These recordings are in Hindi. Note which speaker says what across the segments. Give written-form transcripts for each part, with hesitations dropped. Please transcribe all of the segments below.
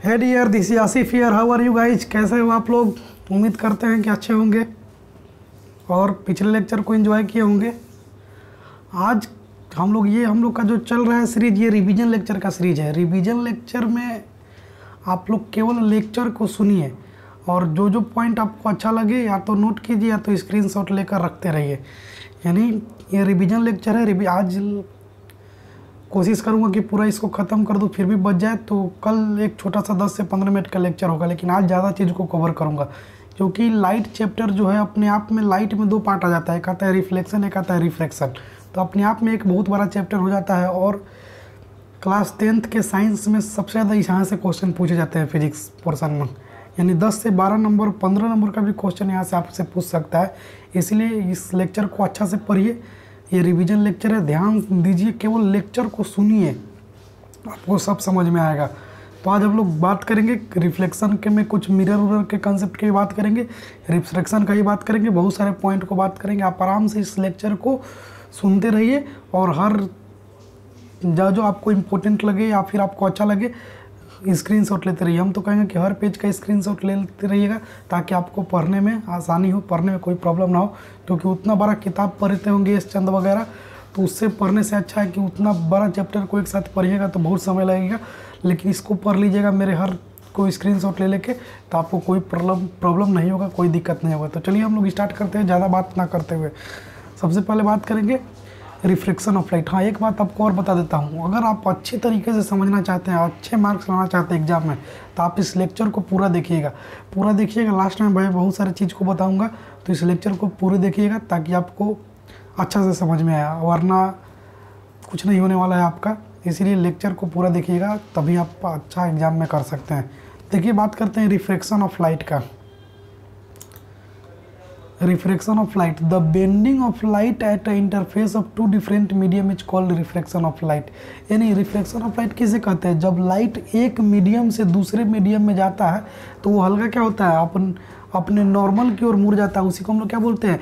Speaker 1: Hey dear, this is Asif here. How are you guys? कैसे हो आप लोग? उम्मीद करते हैं कि अच्छे होंगे और पिछले लेक्चर को एंजॉय किए होंगे। आज हम लोग का जो चल रहा है सीरीज, ये रिवीजन लेक्चर का सीरीज है। रिवीजन लेक्चर में आप लोग केवल लेक्चर को सुनिए और जो जो पॉइंट आपको अच्छा लगे या तो नोट कीजिए या तो स्क्रीनशॉट लेकर रखते रहिए। यानी ये रिवीजन लेक्चर है। आज कोशिश करूंगा कि पूरा इसको ख़त्म कर दूं, फिर भी बच जाए तो कल एक छोटा सा 10 से 15 मिनट का लेक्चर होगा, लेकिन आज ज़्यादा चीज़ को कवर करूंगा क्योंकि लाइट चैप्टर जो है अपने आप में लाइट में 2 पार्ट आ जाता है। एक आता है रिफ्लेक्शन, एक आता है रिफ्रैक्शन। तो अपने आप में एक बहुत बड़ा चैप्टर हो जाता है और क्लास 10th के साइंस में सबसे ज़्यादा यहाँ से क्वेश्चन पूछे जाते हैं फिजिक्स पोर्सन में। यानी 10 से 12 नंबर 15 नंबर का भी क्वेश्चन यहाँ से आपसे पूछ सकता है। इसलिए इस लेक्चर को अच्छा से पढ़िए। ये रिवीजन लेक्चर है, ध्यान दीजिए, केवल लेक्चर को सुनिए, आपको सब समझ में आएगा। तो आज हम लोग बात करेंगे रिफ्लेक्शन के में कुछ मिरर के कंसेप्ट की बात करेंगे, रिफ्रैक्शन का ही बात करेंगे, बहुत सारे पॉइंट को बात करेंगे। आप आराम से इस लेक्चर को सुनते रहिए और हर जो आपको इम्पोर्टेंट लगे या फिर आपको अच्छा लगे स्क्रीनशॉट लेते रहिए। हम तो कहेंगे कि हर पेज का स्क्रीनशॉट लेते रहिएगा ताकि आपको पढ़ने में आसानी हो, पढ़ने में कोई प्रॉब्लम ना हो। क्योंकि उतना बड़ा किताब पढ़ते होंगे एस चंद वगैरह, तो उससे पढ़ने से अच्छा है कि उतना बड़ा चैप्टर को एक साथ पढ़िएगा तो बहुत समय लगेगा। लेकिन इसको पढ़ लीजिएगा मेरे हर कोई स्क्रीनशॉट ले लेके, तो आपको कोई प्रॉब्लम नहीं होगा, कोई दिक्कत नहीं होगा। तो चलिए हम लोग स्टार्ट करते हैं ज़्यादा बात ना करते हुए। सबसे पहले बात करेंगे रिफ्रैक्शन ऑफ लाइट। हाँ, एक बात आपको और बता देता हूँ, अगर आप अच्छी तरीके से समझना चाहते हैं, अच्छे मार्क्स लाना चाहते हैं एग्जाम में, तो आप इस लेक्चर को पूरा देखिएगा। लास्ट में मैं बहुत सारी चीज़ को बताऊँगा, तो इस लेक्चर को पूरे देखिएगा ताकि आपको अच्छा से समझ में आया, वरना कुछ नहीं होने वाला है आपका। इसीलिए लेक्चर को पूरा देखिएगा, तभी आप अच्छा एग्जाम में कर सकते हैं। देखिए, बात करते हैं रिफ्रैक्शन ऑफ लाइट का। Refraction of light, the bending of light at a interface of 2 different medium is called refraction of light. यानी रिफ्रैक्शन ऑफ लाइट किसे कहते हैं? जब लाइट एक मीडियम से दूसरे मीडियम में जाता है तो वो हल्का क्या होता है, अपने नॉर्मल की ओर मुड़ जाता है। उसी को हम लोग क्या बोलते हैं?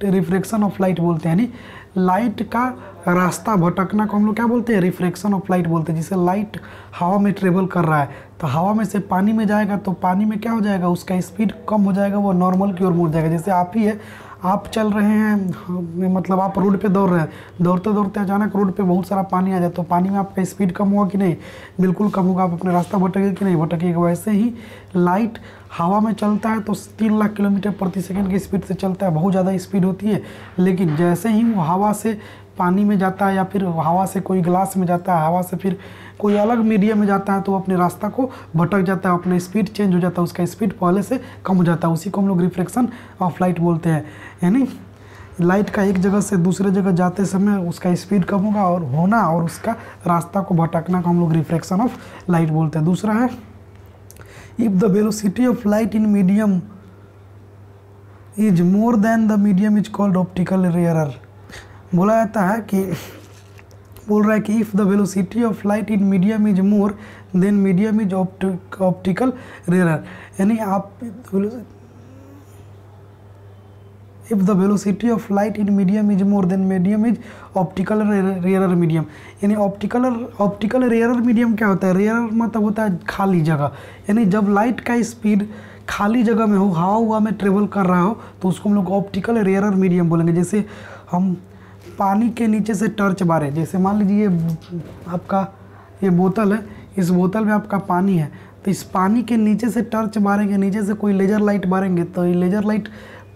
Speaker 1: रिफ्रैक्शन ऑफ लाइट बोलते हैं। यानी लाइट का रास्ता भटकना को हम लोग क्या बोलते हैं? रिफ्रैक्शन ऑफ लाइट बोलते हैं। जैसे लाइट हवा में ट्रेवल कर रहा है, तो हवा में से पानी में जाएगा तो पानी में क्या हो जाएगा, उसका स्पीड कम हो जाएगा, वो नॉर्मल की ओर मुड़ जाएगा। जैसे आप ही है, आप चल रहे हैं, मतलब आप रोड पे दौड़ रहे हैं, दौड़ते दौड़ते अचानक रोड पे बहुत सारा पानी आ जाए तो पानी में आपका स्पीड कम होगा कि नहीं? बिल्कुल कम होगा। आप अपने रास्ता भटकेगा कि नहीं भटकेगा? वैसे ही लाइट हवा में चलता है तो 3 लाख किलोमीटर प्रति सेकंड की स्पीड से चलता है, बहुत ज़्यादा स्पीड होती है। लेकिन जैसे ही वो हवा से पानी में जाता है या फिर हवा से कोई ग्लास में जाता है, हवा से फिर कोई अलग मीडियम में जाता है, तो अपने रास्ता को भटक जाता है, अपना स्पीड चेंज हो जाता है, उसका स्पीड पहले से कम हो जाता है। उसी को हम लोग रिफ्रैक्शन ऑफ लाइट बोलते हैं। यानी लाइट का एक जगह से दूसरे जगह जाते समय उसका स्पीड कम होगा और होना और उसका रास्ता को भटकना को हम लोग रिफ्रैक्शन ऑफ लाइट बोलते हैं। दूसरा है, if the velocity of light in medium is more than the medium is called optical error. बोला जाता है कि बोल रहा है कि if the velocity of light in medium is more than medium is optical error. यानी आप if the velocity of light in medium is more than medium is optical error medium. यानी ऑप्टिकल एरर मीडियम क्या होता है? एरर मतलब होता है खाली जगह। यानी जब लाइट का स्पीड खाली जगह में हो, हवा में ट्रेवल कर रहा हो, तो उसको हम लोग ऑप्टिकल एरर मीडियम बोलेंगे। जैसे हम पानी के नीचे से टर्च मारे, जैसे मान लीजिए आपका ये बोतल है, इस बोतल में आपका पानी है, तो इस पानी के नीचे से टर्च मारेंगे, नीचे से कोई लेज़र लाइट मारेंगे, तो ये लेज़र लाइट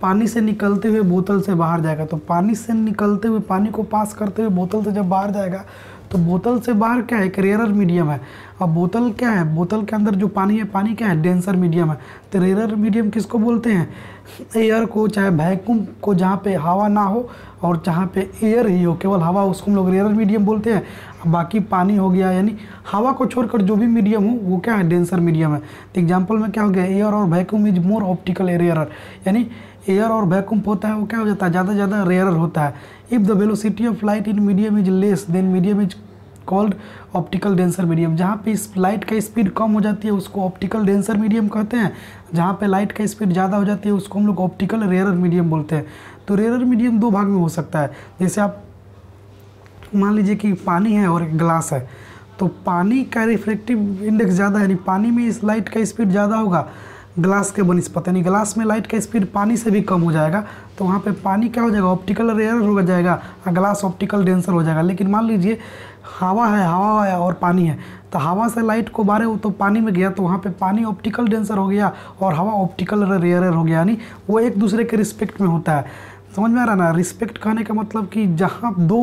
Speaker 1: पानी से निकलते हुए बोतल से बाहर जाएगा। तो पानी से निकलते हुए, पानी को पास करते हुए बोतल से जब बाहर जाएगा तो बोतल से बाहर क्या है? एक रेयर मीडियम है। अब बोतल क्या है? बोतल के अंदर जो पानी है, पानी क्या है? डेंसर मीडियम है। तो रेयर मीडियम किसको बोलते हैं? एयर को, चाहे वैक्यूम को, जहाँ पे हवा ना हो और जहाँ पे एयर ही हो, केवल हवा, उसको हम लोग रेयर मीडियम बोलते हैं। बाकी पानी हो गया, यानी हवा को छोड़कर जो भी मीडियम हो वो क्या है? डेंसर मीडियम है। तो एग्जाम्पल में क्या हो गया? एयर और vacuum is more optical error. यानी एयर और वैक्यूम होता है वो क्या हो जाता है? ज़्यादा ज़्यादा रेयर होता है। If the velocity of light in medium is less than medium is called optical denser medium. जहाँ पे इस लाइट का स्पीड कम हो जाती है उसको ऑप्टिकल डेंसर मीडियम कहते हैं। जहाँ पे लाइट का स्पीड ज़्यादा हो जाती है उसको हम लोग ऑप्टिकल रेयर मीडियम बोलते हैं। तो रेयर मीडियम 2 भाग में हो सकता है। जैसे आप मान लीजिए कि पानी है और एक ग्लास है, तो पानी का रिफ्रैक्टिव इंडेक्स ज़्यादा है, यानी पानी में इस लाइट का स्पीड ज़्यादा होगा ग्लास के बनिस्पत, यानी ग्लास में लाइट का स्पीड पानी से भी कम हो जाएगा। तो वहाँ पे पानी क्या हो जाएगा, ऑप्टिकल रेयर हो जाएगा और ग्लास ऑप्टिकल डेंसर हो जाएगा। लेकिन मान लीजिए हवा है और पानी है, तो हवा से लाइट को बारे तो पानी में गया, तो वहाँ पे पानी ऑप्टिकल डेंसर हो गया और हवा ऑप्टिकल रेयर हो गया, यानी वो एक दूसरे के रिस्पेक्ट में होता है। समझ में आ रहा ना। रिस्पेक्ट कहने का मतलब कि जहाँ दो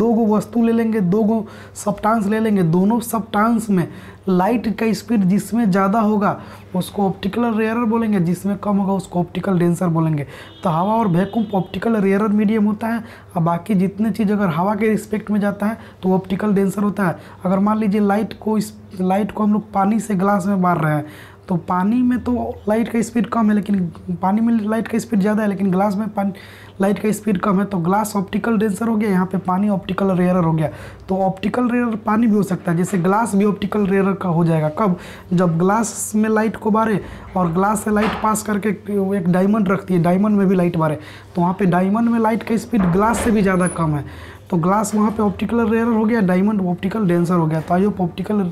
Speaker 1: गो वस्तु ले लेंगे, दो गो सब्सटेंस ले लेंगे, दोनों सब्सटेंस में लाइट का स्पीड जिसमें ज़्यादा होगा उसको ऑप्टिकल रेयरर बोलेंगे, जिसमें कम होगा उसको ऑप्टिकल डेंसर बोलेंगे। तो हवा और वैक्यूम ऑप्टिकल रेयरर मीडियम होता है, और बाकी जितने चीज़ अगर हवा के रिस्पेक्ट में जाता है तो ऑप्टिकल डेंसर होता है। अगर मान लीजिए लाइट को हम लोग पानी से ग्लास में मार रहे हैं, तो पानी में तो लाइट का स्पीड कम है, लेकिन पानी में लाइट का स्पीड ज़्यादा है, लेकिन ग्लास में लाइट का स्पीड कम है, तो ग्लास ऑप्टिकल डेंसर हो गया, यहाँ पे पानी ऑप्टिकल रेयरर हो गया। तो ऑप्टिकल रेयरर पानी भी हो सकता है, जैसे ग्लास भी ऑप्टिकल रेयरर का हो जाएगा। कब, जब ग्लास में लाइट को बारे और ग्लास से लाइट पास करके एक डायमंड रखती है, डायमंड में भी लाइट बारे, तो वहाँ पे डायमंड में लाइट का स्पीड ग्लास से भी ज़्यादा कम है, तो ग्लास वहाँ पे ऑप्टिकल रेयरर हो गया, डायमंड ऑप्टिकल डेंसर हो गया। तो आई होप ऑप्टिकल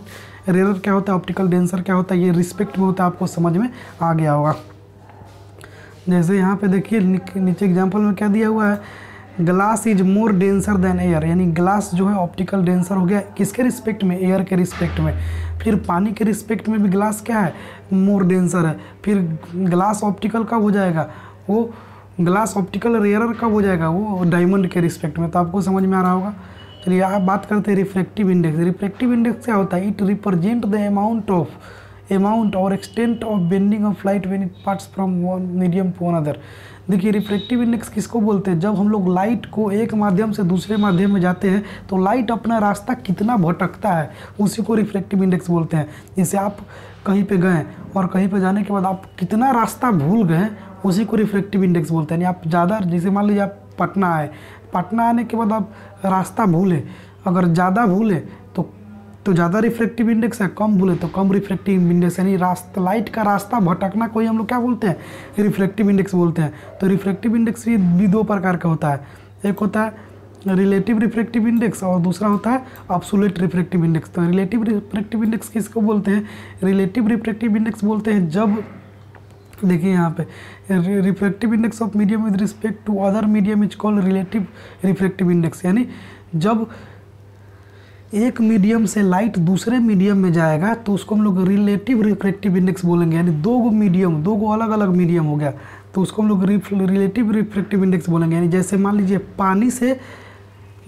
Speaker 1: रेयरर क्या होता है, ऑप्टिकल डेंसर क्या होता है, ये रिस्पेक्ट में होता है, आपको समझ में आ गया होगा। जैसे यहाँ पे देखिए नीचे एग्जांपल में क्या दिया हुआ है, glass is more denser then air, यानी ग्लास जो है ऑप्टिकल डेंसर हो गया किसके रिस्पेक्ट में, एयर के रिस्पेक्ट में। फिर पानी के रिस्पेक्ट में भी ग्लास क्या है, मोर डेंसर है। फिर ग्लास ऑप्टिकल कब हो जाएगा, वो ग्लास ऑप्टिकल रेयरर कब हो जाएगा, वो डायमंड के रिस्पेक्ट में। तो आपको समझ में आ रहा होगा। चलिए आप बात करते हैं रिफ्रैक्टिव इंडेक्स। रिफ्रैक्टिव इंडेक्स क्या होता है, इट रिप्रेजेंट द अमाउंट और extent of bending of light when it pass from one medium to another. देखिए रिफ्रैक्टिव इंडेक्स किसको बोलते हैं, जब हम लोग लाइट को एक माध्यम से दूसरे माध्यम में जाते हैं तो लाइट अपना रास्ता कितना भटकता है उसी को रिफ्रैक्टिव इंडेक्स बोलते हैं। जैसे आप कहीं पे गए और कहीं पे जाने के बाद आप कितना रास्ता भूल गए उसी को रिफ्रैक्टिव इंडेक्स बोलते हैं। यानी आप ज़्यादा, जैसे मान लीजिए आप पटना आए, पटना आने के बाद आप रास्ता भूले, अगर ज़्यादा भूले तो ज़्यादा रिफ्रैक्टिव इंडेक्स है, कम भूले तो कम रिफ्रैक्टिव इंडेक्स, यानी लाइट का रास्ता भटकना कोई हम लोग क्या बोलते हैं, रिफ्रैक्टिव इंडेक्स बोलते हैं। तो रिफ्रैक्टिव इंडेक्स भी दो प्रकार का होता है, एक होता है रिलेटिव रिफ्रैक्टिव इंडेक्स और दूसरा होता है एब्सोल्यूट रिफ्रैक्टिव इंडेक्स। तो रिलेटिव रिफ्रैक्टिव इंडेक्स किसको बोलते हैं, रिलेटिव रिफ्रैक्टिव इंडेक्स बोलते हैं जब, देखिए यहाँ पे refractive index of medium with respect to other medium is called relative refractive index. यानी जब एक मीडियम से लाइट दूसरे मीडियम में जाएगा तो उसको हम लोग रिलेटिव रिफ्रैक्टिव इंडेक्स बोलेंगे। यानी दो गो अलग अलग मीडियम हो गया तो उसको हम लोग रिलेटिव रिफ्रैक्टिव इंडेक्स बोलेंगे। यानी जैसे मान लीजिए पानी से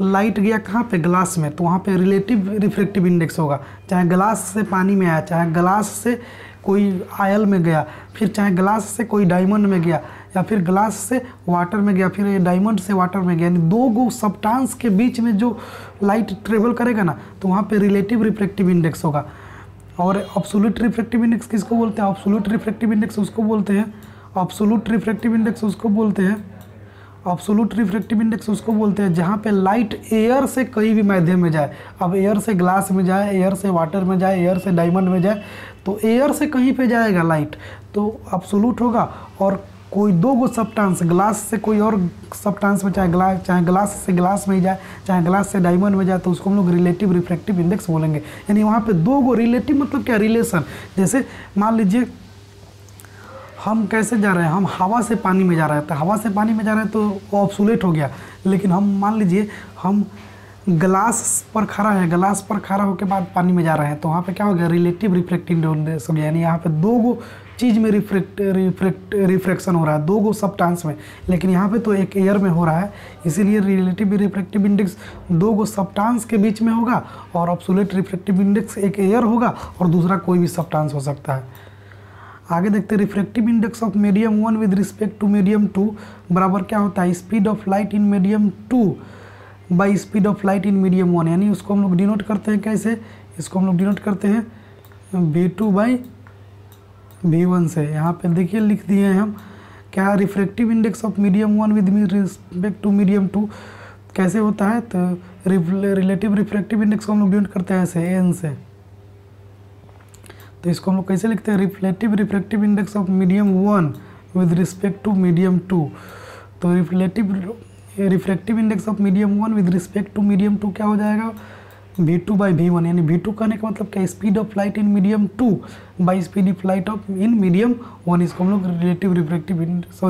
Speaker 1: लाइट गया कहाँ पे, ग्लास में, तो वहाँ पे रिलेटिव रिफ्रैक्टिव इंडेक्स होगा। चाहे ग्लास से पानी में आया, चाहे ग्लास से कोई आयल में गया, फिर चाहे ग्लास से कोई डायमंड में गया, या फिर ग्लास से वाटर में गया, फिर ये डायमंड से वाटर में गया। यानी दो गो सब्सटेंस के बीच में जो लाइट ट्रेवल करेगा ना तो वहाँ पे रिलेटिव रिफ्रैक्टिव इंडेक्स होगा। और एब्सोल्यूट रिफ्रैक्टिव इंडेक्स किसको बोलते हैं, एब्सोल्यूट रिफ्रैक्टिव इंडेक्स उसको बोलते हैं, एब्सोल्यूट रिफ्रैक्टिव इंडेक्स उसको बोलते हैं, एब्सोल्यूट रिफ्रैक्टिव इंडेक्स उसको बोलते हैं जहाँ पे लाइट एयर से कहीं भी माध्यम में जाए। अब एयर से ग्लास में जाए, एयर से वाटर में जाए, एयर से डायमंड में जाए, तो एयर से कहीं पे जाएगा लाइट तो एब्सोल्यूट होगा। और कोई दो गो सब्सटेंस, ग्लास से कोई और सब्सटेंस में, चाहे ग्लास से ग्लास में ही जाए, चाहे ग्लास से डायमंड में जाए, तो उसको हम लोग रिलेटिव रिफ्रैक्टिव इंडेक्स बोलेंगे। यानी वहाँ पे दो गो रिलेटिव मतलब क्या, रिलेशन। जैसे मान लीजिए हम कैसे जा रहे हैं, हम हवा से पानी में जा रहे हैं, तो हवा से पानी में जा रहे हैं तो वो ऑब्सोलेट हो गया। लेकिन हम मान लीजिए हम ग्लास पर खड़ा है, ग्लास पर खड़ा होकर बाद पानी में जा रहे हैं, तो वहाँ पे क्या हो गया, रिलेटिव रिफ्रैक्टिव इंडेक्स हो गया। यानी यहाँ पे दो गो चीज़ में रिफ्रैक्शन हो रहा है, दो गो सब्सटेंस में, लेकिन यहाँ पे तो एक एयर में हो रहा है, इसीलिए रिलेटिव रिफ्रैक्टिव इंडेक्स दो गो सब्सटेंस के बीच में होगा, और एब्सोल्यूट रिफ्रैक्टिव इंडेक्स एक एयर होगा और दूसरा कोई भी सब्सटेंस हो सकता है। आगे देखते हैं refractive index of medium 1 with respect to medium 2 बराबर क्या होता है, speed of light in medium 2 by speed of light in medium 1। यानी उसको हम लोग डिनोट करते हैं कैसे, इसको हम लोग डिनोट करते हैं v2 बाई v1 से। यहाँ पे देखिए लिख दिए हैं हम क्या, refractive index of medium 1 with respect to medium 2 कैसे होता है, तो रिलेटिव रिफ्रैक्टिव इंडेक्स को हम लोग डिनोट करते हैं ऐसे n से। तो इसको हम लोग कैसे लिखते हैं, relative refractive index of medium 1 with respect to medium 2। तो relative refractive index of medium 1 with respect to medium 2 क्या हो जाएगा, v2/v1, यानी v2 कहने का मतलब क्या, speed of light in medium 2 by speed of light of in medium 1। इसको हम लोग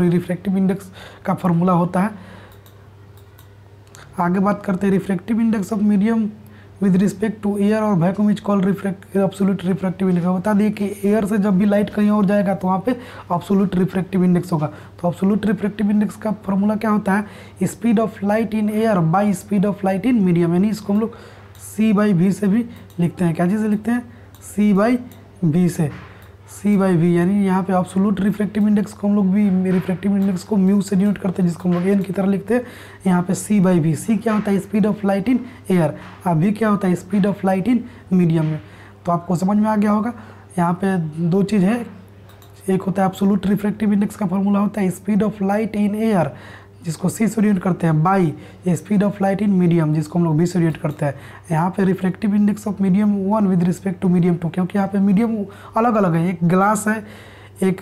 Speaker 1: रिफ्रैक्टिव इंडेक्स का फॉर्मूला होता है। आगे बात करते हैं refractive index of medium with respect to air और vacuum is called absolute refractive index. बता दिए कि एयर से जब भी लाइट कहीं और जाएगा तो वहाँ पे एब्सोल्यूट रिफ्रैक्टिव इंडेक्स होगा। तो एब्सोल्यूट रिफ्रैक्टिव इंडेक्स का फॉर्मूला क्या होता है, speed of light in air by speed of light in medium, यानी इसको हम लोग c/v से भी लिखते हैं। क्या चीज़ से लिखते हैं, c/v से, c/v, यानी यहाँ पे एब्सोल्यूट रिफ्रैक्टिव इंडेक्स को हम लोग भी रिफ्रैक्टिव इंडेक्स को म्यू से डिनोट करते हैं, जिसको हम लोग n की तरह लिखते हैं। यहाँ पे c/v, c क्या होता है, speed of light in air, और v क्या होता है, speed of light in medium में। तो आपको समझ में आ गया होगा। यहाँ पे दो चीज़ है, एक होता है एब्सोल्यूट रिफ्रैक्टिव इंडेक्स का फॉर्मूला होता है speed of light in air, जिसको c से डिनोट करते हैं, by speed of light in medium, जिसको हम लोग v से डिनोट करते हैं। यहाँ पे refractive index of medium 1 with respect to medium 2, क्योंकि यहाँ पे मीडियम अलग अलग है, एक ग्लास है, एक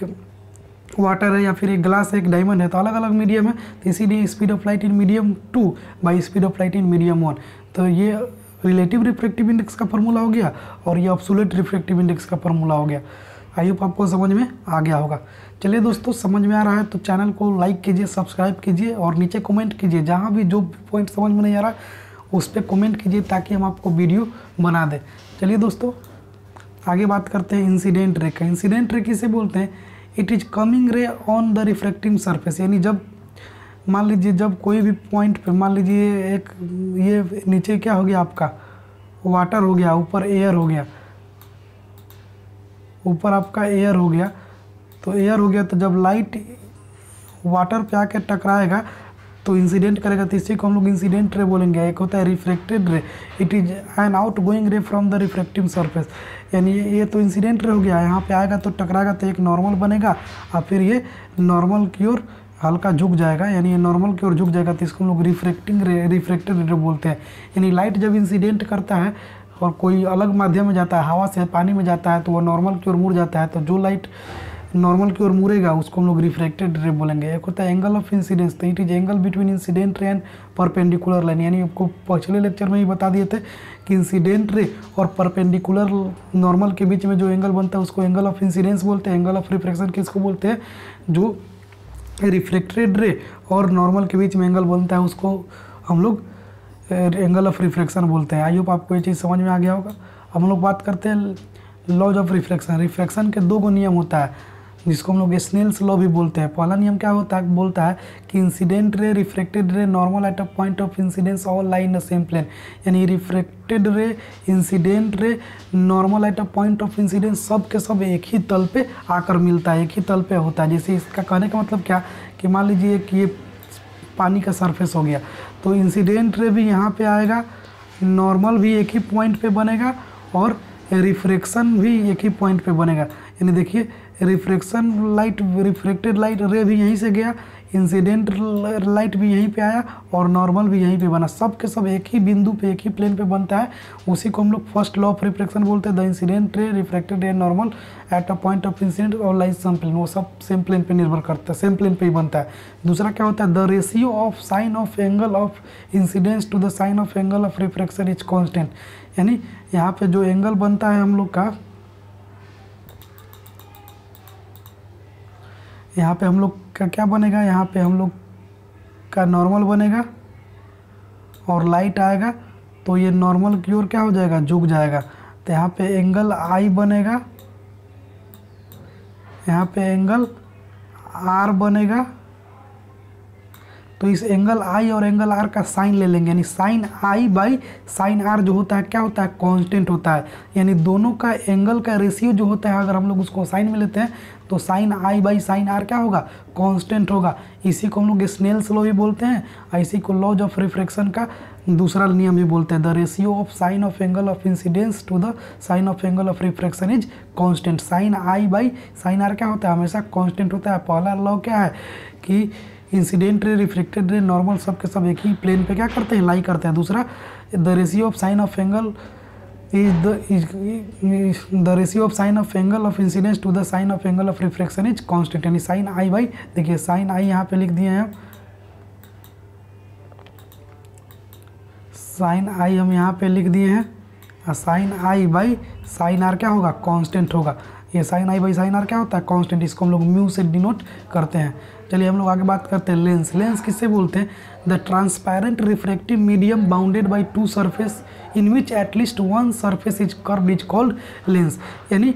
Speaker 1: वाटर है, या फिर एक ग्लास है, एक डायमंड है, तो अलग अलग मीडियम है। तो इसीलिए speed of light in medium 2 by speed of light in medium 1। तो ये रिलेटिव रिफ्रैक्टिव इंडेक्स का फॉर्मूला हो गया और ये एब्सोल्यूट रिफ्रैक्टिव इंडेक्स का फॉर्मूला हो गया। आई होप आपको समझ में आ गया होगा। चलिए दोस्तों, समझ में आ रहा है तो चैनल को लाइक कीजिए, सब्सक्राइब कीजिए और नीचे कमेंट कीजिए। जहाँ भी जो पॉइंट समझ में नहीं आ रहा उस पर कमेंट कीजिए ताकि हम आपको वीडियो बना दें। चलिए दोस्तों, आगे बात करते हैं इंसिडेंट रे का। इंसिडेंट रे किसे बोलते हैं, इट इज़ कमिंग रे ऑन द रिफ्रैक्टिंग सरफेस, यानी जब मान लीजिए जब कोई भी पॉइंट पे, मान लीजिए एक ये नीचे क्या हो गया, आपका वाटर हो गया, ऊपर एयर हो गया, ऊपर आपका एयर हो गया, तो एयर हो गया, तो जब लाइट वाटर पे आके टकराएगा तो इंसिडेंट करेगा, तो इसी को हम लोग इंसिडेंट रे बोलेंगे। एक होता है रिफ्रैक्टेड रे, it is an out going रे फ्रॉम द रिफ्रैक्टिव सरफेस, यानी ये तो इंसिडेंट रे हो गया, यहाँ पे आएगा तो टकराएगा तो एक नॉर्मल बनेगा और फिर ये नॉर्मल की ओर हल्का झुक जाएगा, यानी ये नॉर्मल की ओर झुक जाएगा, तो इसको हम लोग रिफ्रैक्टेड रे बोलते हैं। यानी लाइट जब इंसिडेंट करता है और कोई अलग माध्यम में जाता है, हवा से पानी में जाता है, तो वो नॉर्मल की ओर मुड़ जाता है, तो जो लाइट नॉर्मल की ओर मुड़ेगा उसको हम लोग रिफ्रैक्टेड रे बोलेंगे। एक होता है एंगल ऑफ इंसिडेंस, तो it is angle between incident ray and perpendicular line, यानी आपको पिछले लेक्चर में ही बता दिए थे कि इंसिडेंट रे और परपेंडिकुलर नॉर्मल के बीच में जो एंगल बनता है उसको एंगल ऑफ इंसिडेंस बोलते हैं। एंगल ऑफ रिफ्रैक्शन किसको बोलते हैं, जो रिफ्रैक्टेड रे और नॉर्मल के बीच में एंगल बनता है उसको हम लोग एंगल ऑफ रिफ्रैक्शन बोलते हैं। आई होप आपको ये चीज़ समझ में आ गया होगा। हम लोग बात करते हैं लॉज ऑफ रिफ्रैक्शन। रिफ्रैक्शन के दो नियम होता है जिसको हम लोग स्नेल्स लॉ भी बोलते हैं। पहला नियम क्या होता है, बोलता है कि incident ray, refracted ray, normal at a point of incidence all lie in the same plane, यानी refracted ray, incident ray, normal at a point of incidence सब के सब एक ही तल पे आकर मिलता है, एक ही तल पे होता है। जैसे इसका कहने का मतलब क्या कि मान लीजिए कि ये पानी का सरफेस हो गया, तो इंसिडेंट रे भी यहाँ पे आएगा, नॉर्मल भी एक ही पॉइंट पे बनेगा और रिफ्रैक्शन भी एक ही पॉइंट पे बनेगा। यानी देखिए रिफ्रैक्शन लाइट, रिफ्रैक्टेड लाइट रे भी यहीं से गया, इंसिडेंट लाइट भी यहीं पे आया और नॉर्मल भी यहीं पे बना, सब के सब एक ही बिंदु पे, एक ही प्लेन पे बनता है। उसी को हम लोग फर्स्ट लॉ ऑफ रिफ्रैक्शन बोलते हैं। The incident ray, refracted ray, normal at a point of incident और लाइट सेम प्लेन, वो सब सेम प्लेन पे निर्भर करता है, सेम प्लेन पे ही बनता है। दूसरा क्या होता है, the ratio of sine of angle of incidence to the sine of angle of refraction is constant, यानी यहाँ पे जो एंगल बनता है हम लोग का, यहाँ पे हम लोग का क्या बनेगा, यहाँ पे हम लोग का नॉर्मल बनेगा और लाइट आएगा तो ये नॉर्मल की ओर क्या हो जाएगा, झुक जाएगा। तो यहाँ पे एंगल आई बनेगा, यहाँ पे एंगल आर बनेगा। तो इस एंगल आई और एंगल आर का साइन ले लेंगे, यानी sine I by sine r जो होता है क्या होता है, कांस्टेंट होता है। यानी दोनों का एंगल का रेशियो जो होता है, अगर हम लोग उसको साइन में लेते हैं तो sine I by sine r क्या होगा, कांस्टेंट होगा। इसी को हम लोग स्नेल्स लॉ भी बोलते हैं और इसी को लॉज ऑफ रिफ्रैक्शन का दूसरा नियम भी बोलते हैं। The ratio of sine of angle of incidence to the sine of angle of refraction is constant. Sine I by sine r क्या होता है, हमेशा कांस्टेंट होता है। पहला लॉ क्या है कि incident ray, refracted ray, normal सब के सब एक ही प्लेन पे क्या करते हैं, लाई करते हैं। दूसरा, the ratio of sine of angle the ratio of sine of angle of incidence to the sine of angle of refraction is constant, यानी साइन आई बाई, देखिए साइन आई यहाँ पे लिख दिए हैं, साइन आई हम यहाँ पे लिख दिए हैं, और sine I by sine r क्या होगा, कांस्टेंट होगा। ये sine I by sine r क्या होता है, कांस्टेंट। इसको हम लोग म्यू से डिनोट करते हैं। चलिए हम लोग आगे बात करते हैं लेंस। लेंस किससे बोलते हैं, the transparent refractive medium bounded by two surface in which at least one surface is curved is called lens. यानी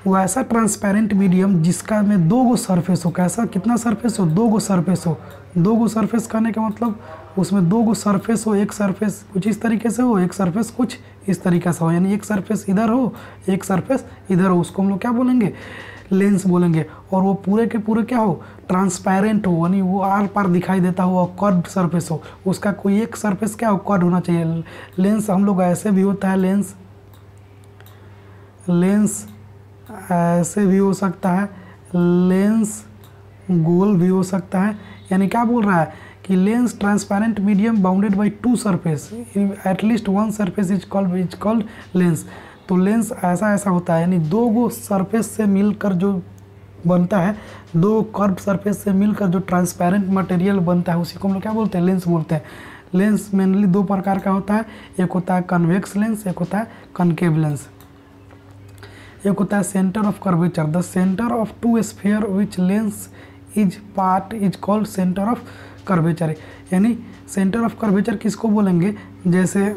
Speaker 1: वो ऐसा ट्रांसपेरेंट मीडियम जिसका में दो गो सरफेस हो। कैसा, कितना सरफेस हो, दो गो सरफेस हो। दो गो सरफेस कहने का मतलब उसमें दो गो सरफेस हो, एक सरफेस कुछ इस तरीके से हो, एक सरफेस कुछ इस तरीके से हो। यानी एक सरफेस इधर हो, एक सरफेस इधर हो, उसको हम लोग क्या बोलेंगे, लेंस बोलेंगे। और वो पूरे के पूरे क्या हो, ट्रांसपेरेंट हो, यानी वो आर पार दिखाई देता हो और कर्व्ड सरफेस हो। उसका कोई एक सरफेस क्या हो, कर्व्ड होना चाहिए। लेंस हम लोग ऐसे भी होता है, लेंस ऐसे भी हो सकता है, लेंस गोल भी हो सकता है। यानी क्या बोल रहा है कि lens transparent medium bounded by two surface at least one surface is called lens. तो लेंस ऐसा होता है, यानी दो गो सरफेस से मिलकर जो बनता है, दो कर्व सरफेस से मिलकर जो ट्रांसपेरेंट मटेरियल बनता है, उसी को हम लोग क्या बोलते हैं, लेंस बोलते हैं। लेंस मेनली दो प्रकार का होता है, एक होता है कन्वेक्स लेंस, एक होता है कनकेव लेंस। एक होता है centre of curvature, the centre of two sphere which lens is part is called centre of curvature. यानी सेंटर ऑफ कर्वेचर किसको बोलेंगे, जैसे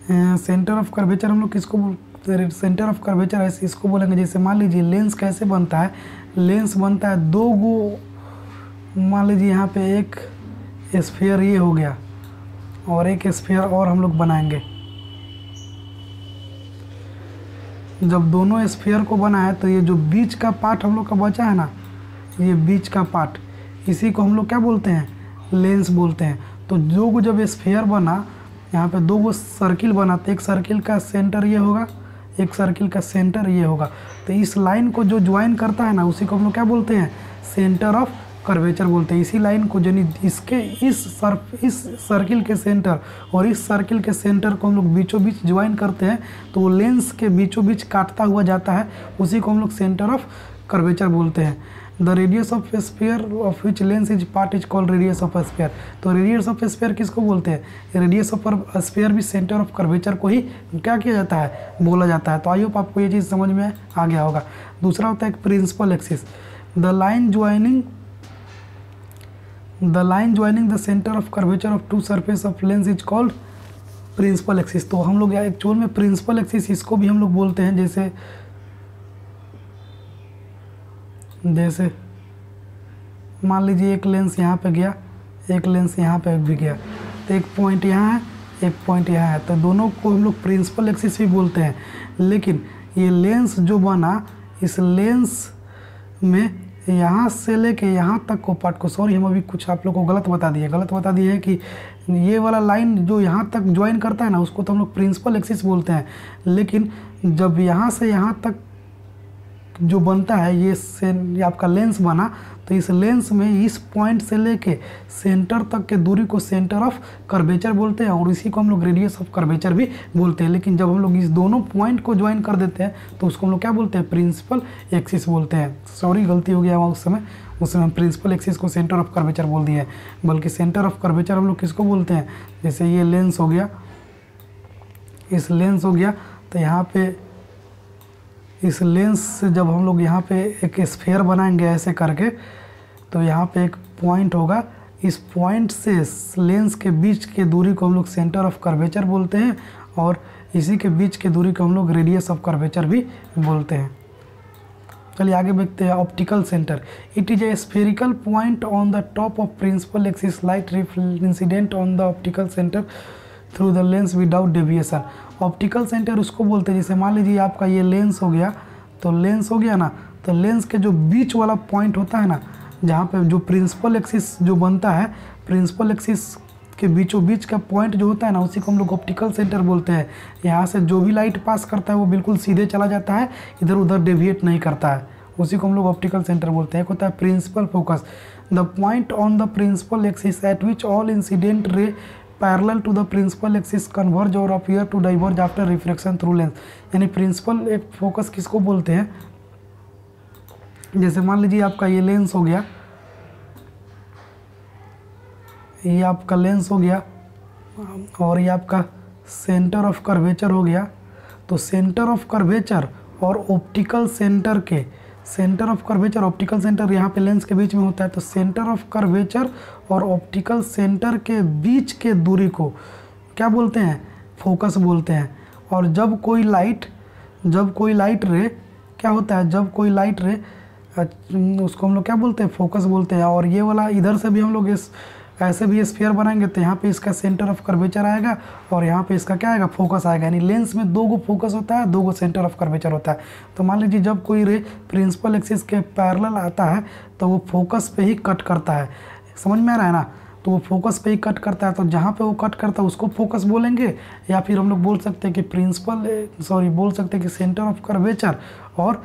Speaker 1: सेंटर ऑफ कर्वेचर हम लोग किसको सेंटर ऑफ कर्वेचर ऐसे इसको बोलेंगे। जैसे मान लीजिए लेंस कैसे बनता है, लेंस बनता है दो गो, मान लीजिए यहाँ पे एक स्फीयर ये हो गया और एक स्फीयर और हम लोग बनाएंगे। जब दोनों स्फीयर को बनाए तो ये जो बीच का पार्ट हम लोग का बचा है ना, ये बीच का पार्ट, इसी को हम लोग क्या बोलते हैं, लेंस बोलते हैं। तो जो को जब स्फीयर बना, यहाँ पे दो गो सर्किल बना, तो एक सर्किल का सेंटर ये होगा, एक सर्किल का सेंटर ये होगा। तो इस लाइन को जो ज्वाइन करता है ना, उसी को हम लोग क्या बोलते हैं, सेंटर ऑफ कर्वेचर बोलते हैं। इसी लाइन को यानी इसके इस सर्किल के सेंटर और इस सर्किल के सेंटर को हम लोग बीचों बीच ज्वाइन करते हैं, तो वो लेंस के बीचों बीच काटता हुआ जाता है, उसी को हम लोग सेंटर ऑफ कर्वेचर बोलते हैं। The radius of sphere of which lens is part is called radius of sphere. तो रेडियस ऑफ स्फीयर किसको बोलते हैं, रेडियस ऑफ स्फीयर भी सेंटर ऑफ कर्वेचर को ही क्या किया जाता है, बोला जाता है। तो आई होप आपको ये चीज़ समझ में आ गया होगा। दूसरा होता है principal axis, the line joining the centre of curvature of two surface of lens is called principal axis. तो हम लोग एक्चुअल में प्रिंसिपल एक्सिस इसको भी हम लोग बोलते हैं। जैसे मान लीजिए एक लेंस यहाँ पे गया, एक लेंस यहाँ पे भी गया, तो एक पॉइंट यहाँ है, एक पॉइंट यहाँ है, तो दोनों को हम लोग प्रिंसिपल एक्सिस भी बोलते हैं। लेकिन ये लेंस जो बना, इस लेंस में यहाँ से लेके यहाँ तक को पार्ट को, सॉरी हम अभी कुछ आप लोग को गलत बता दिए हैं कि ये वाला लाइन जो यहाँ तक ज्वाइन करता है ना, उसको तो हम लोग प्रिंसिपल एक्सिस बोलते हैं। लेकिन जब यहाँ से यहाँ तक जो बनता है, ये आपका लेंस बना, तो इस लेंस में इस पॉइंट से लेके सेंटर तक के दूरी को सेंटर ऑफ कर्वेचर बोलते हैं, और इसी को हम लोग रेडियस ऑफ कर्वेचर भी बोलते हैं। लेकिन जब हम लोग इस दोनों पॉइंट को ज्वाइन कर देते हैं, तो उसको हम लोग क्या बोलते हैं, प्रिंसिपल एक्सिस बोलते हैं। सॉरी गलती हो गया उस समय हम प्रिंसिपल एक्सिस को सेंटर ऑफ कर्वेचर बोल दिए, बल्कि सेंटर ऑफ कर्वेचर हम लोग किसको बोलते हैं, जैसे ये लेंस हो गया, इस लेंस हो गया, तो यहाँ पे इस लेंस से जब हम लोग यहाँ पे एक स्फीयर बनाएंगे ऐसे करके, तो यहाँ पे एक पॉइंट होगा, इस पॉइंट से लेंस के बीच के दूरी को हम लोग सेंटर ऑफ कर्वेचर बोलते हैं, और इसी के बीच के दूरी को हम लोग रेडियस ऑफ कर्वेचर भी बोलते हैं। चलिए आगे देखते हैं optical centre. It is a spherical point on the top of principal axis, light incident on the optical centre through the lens without deviation. Optical centre उसको बोलते हैं, जैसे मान लीजिए आपका ये लेंस हो गया, तो लेंस हो गया ना, तो लेंस के जो बीच वाला पॉइंट होता है ना, जहाँ पे जो प्रिंसिपल एक्सिस जो बनता है, प्रिंसिपल एक्सिस के बीचों बीच का पॉइंट जो होता है ना, उसी को हम लोग ऑप्टिकल सेंटर बोलते हैं। यहाँ से जो भी लाइट पास करता है वो बिल्कुल सीधे चला जाता है, इधर उधर डेविएट नहीं करता है, उसी को हम लोग ऑप्टिकल सेंटर बोलते हैं। एक होता है principal focus, the point on the principal axis at which all incident ray parallel to the principal axis converge और appear to diverge after reflection through lens. यानी प्रिंसिपल एक फोकस किसको बोलते हैं, जैसे मान लीजिए आपका ये लेंस हो गया, ये आपका लेंस हो गया और ये आपका सेंटर ऑफ कर्वेचर हो गया। तो सेंटर ऑफ कर्वेचर और ऑप्टिकल सेंटर के, centre of curvature optical centre यहाँ पे लेंस के बीच में होता है, तो सेंटर ऑफ कर्वेचर और ऑप्टिकल सेंटर के बीच के दूरी को क्या बोलते हैं? फोकस बोलते हैं। और जब कोई लाइट रे क्या होता है, जब कोई लाइट रे उसको हम लोग क्या बोलते हैं? फोकस बोलते हैं। और ये वाला इधर से भी हम लोग इस ऐसे भी स्फीयर बनाएंगे तो यहाँ पे इसका सेंटर ऑफ कर्वेचर आएगा और यहाँ पे इसका क्या आएगा? फोकस आएगा। यानी लेंस में 2 गो फोकस होता है, 2 गो सेंटर ऑफ कर्वेचर होता है। तो मान लीजिए जब कोई रे प्रिंसिपल एक्सिस के पैरेलल आता है तो वो फोकस पे ही कट करता है। समझ में आ रहा है ना? तो वो फोकस पे ही कट करता है। तो जहाँ पे वो कट करता है उसको फोकस बोलेंगे, या फिर हम लोग बोल सकते हैं कि बोल सकते हैं कि सेंटर ऑफ कर्वेचर और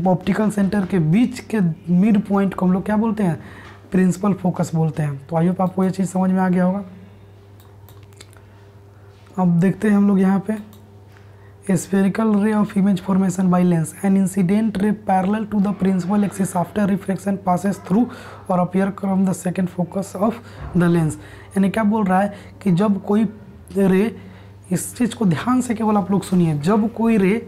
Speaker 1: ऑप्टिकल सेंटर के बीच के मिड पॉइंट को हम लोग क्या बोलते हैं? प्रिंसिपल फोकस बोलते हैं। तो आई होप आपको ये चीज़ समझ में आ गया होगा। अब देखते हैं हम लोग यहाँ पे spherical ray of image formation by lens, an incident ray parallel to the principal axis after reflection passes through और appear from the second focus of the lens. यानी क्या बोल रहा है कि जब कोई रे, इस चीज़ को ध्यान से केवल आप लोग सुनिए, जब कोई रे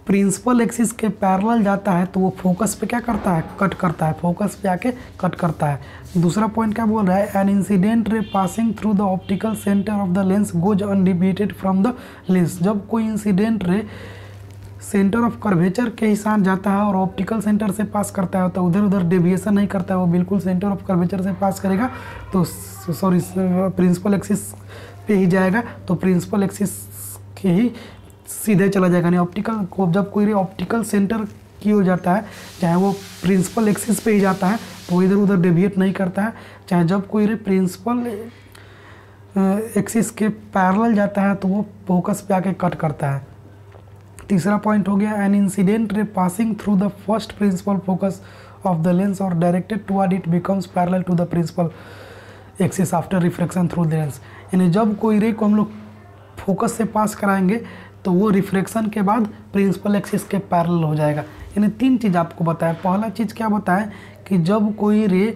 Speaker 1: प्रिंसिपल एक्सिस के पैरेलल जाता है तो वो फोकस पे क्या करता है? कट करता है। फोकस पे आके कट करता है। दूसरा पॉइंट क्या बोल रहा है? N incident ray passing through the optical centre of the lens goes undeviated from the lens. जब कोई incident ray centre of curvature के ही साथ जाता है और ऑप्टिकल सेंटर से पास करता है तो उधर उधर डेविएशन नहीं करता है, वो बिल्कुल सेंटर ऑफ कर्वेचर से पास करेगा, तो प्रिंसिपल एक्सिस पे ही जाएगा, तो प्रिंसिपल एक्सिस के ही सीधे चला जाएगा। नहीं ऑप्टिकल को, जब कोई ऑप्टिकल सेंटर की ओर जाता है, चाहे वो प्रिंसिपल एक्सिस पे ही जाता है तो वो इधर उधर डेविएट नहीं करता है। चाहे जब कोई प्रिंसिपल एक्सिस के पैरेलल जाता है तो वो फोकस पे आके कट करता है। तीसरा पॉइंट हो गया an incident ray passing through the first principal focus of the lens और directed toward it becomes parallel to the principal axis after reflection through the lens. यानी जब कोई रे को हम लोग फोकस से पास कराएंगे तो वो रिफ्लेक्शन के बाद प्रिंसिपल एक्सिस के पैरेलल हो जाएगा। यानी 3 चीज़ आपको बताया। पहला चीज़ क्या बताएं कि जब कोई रे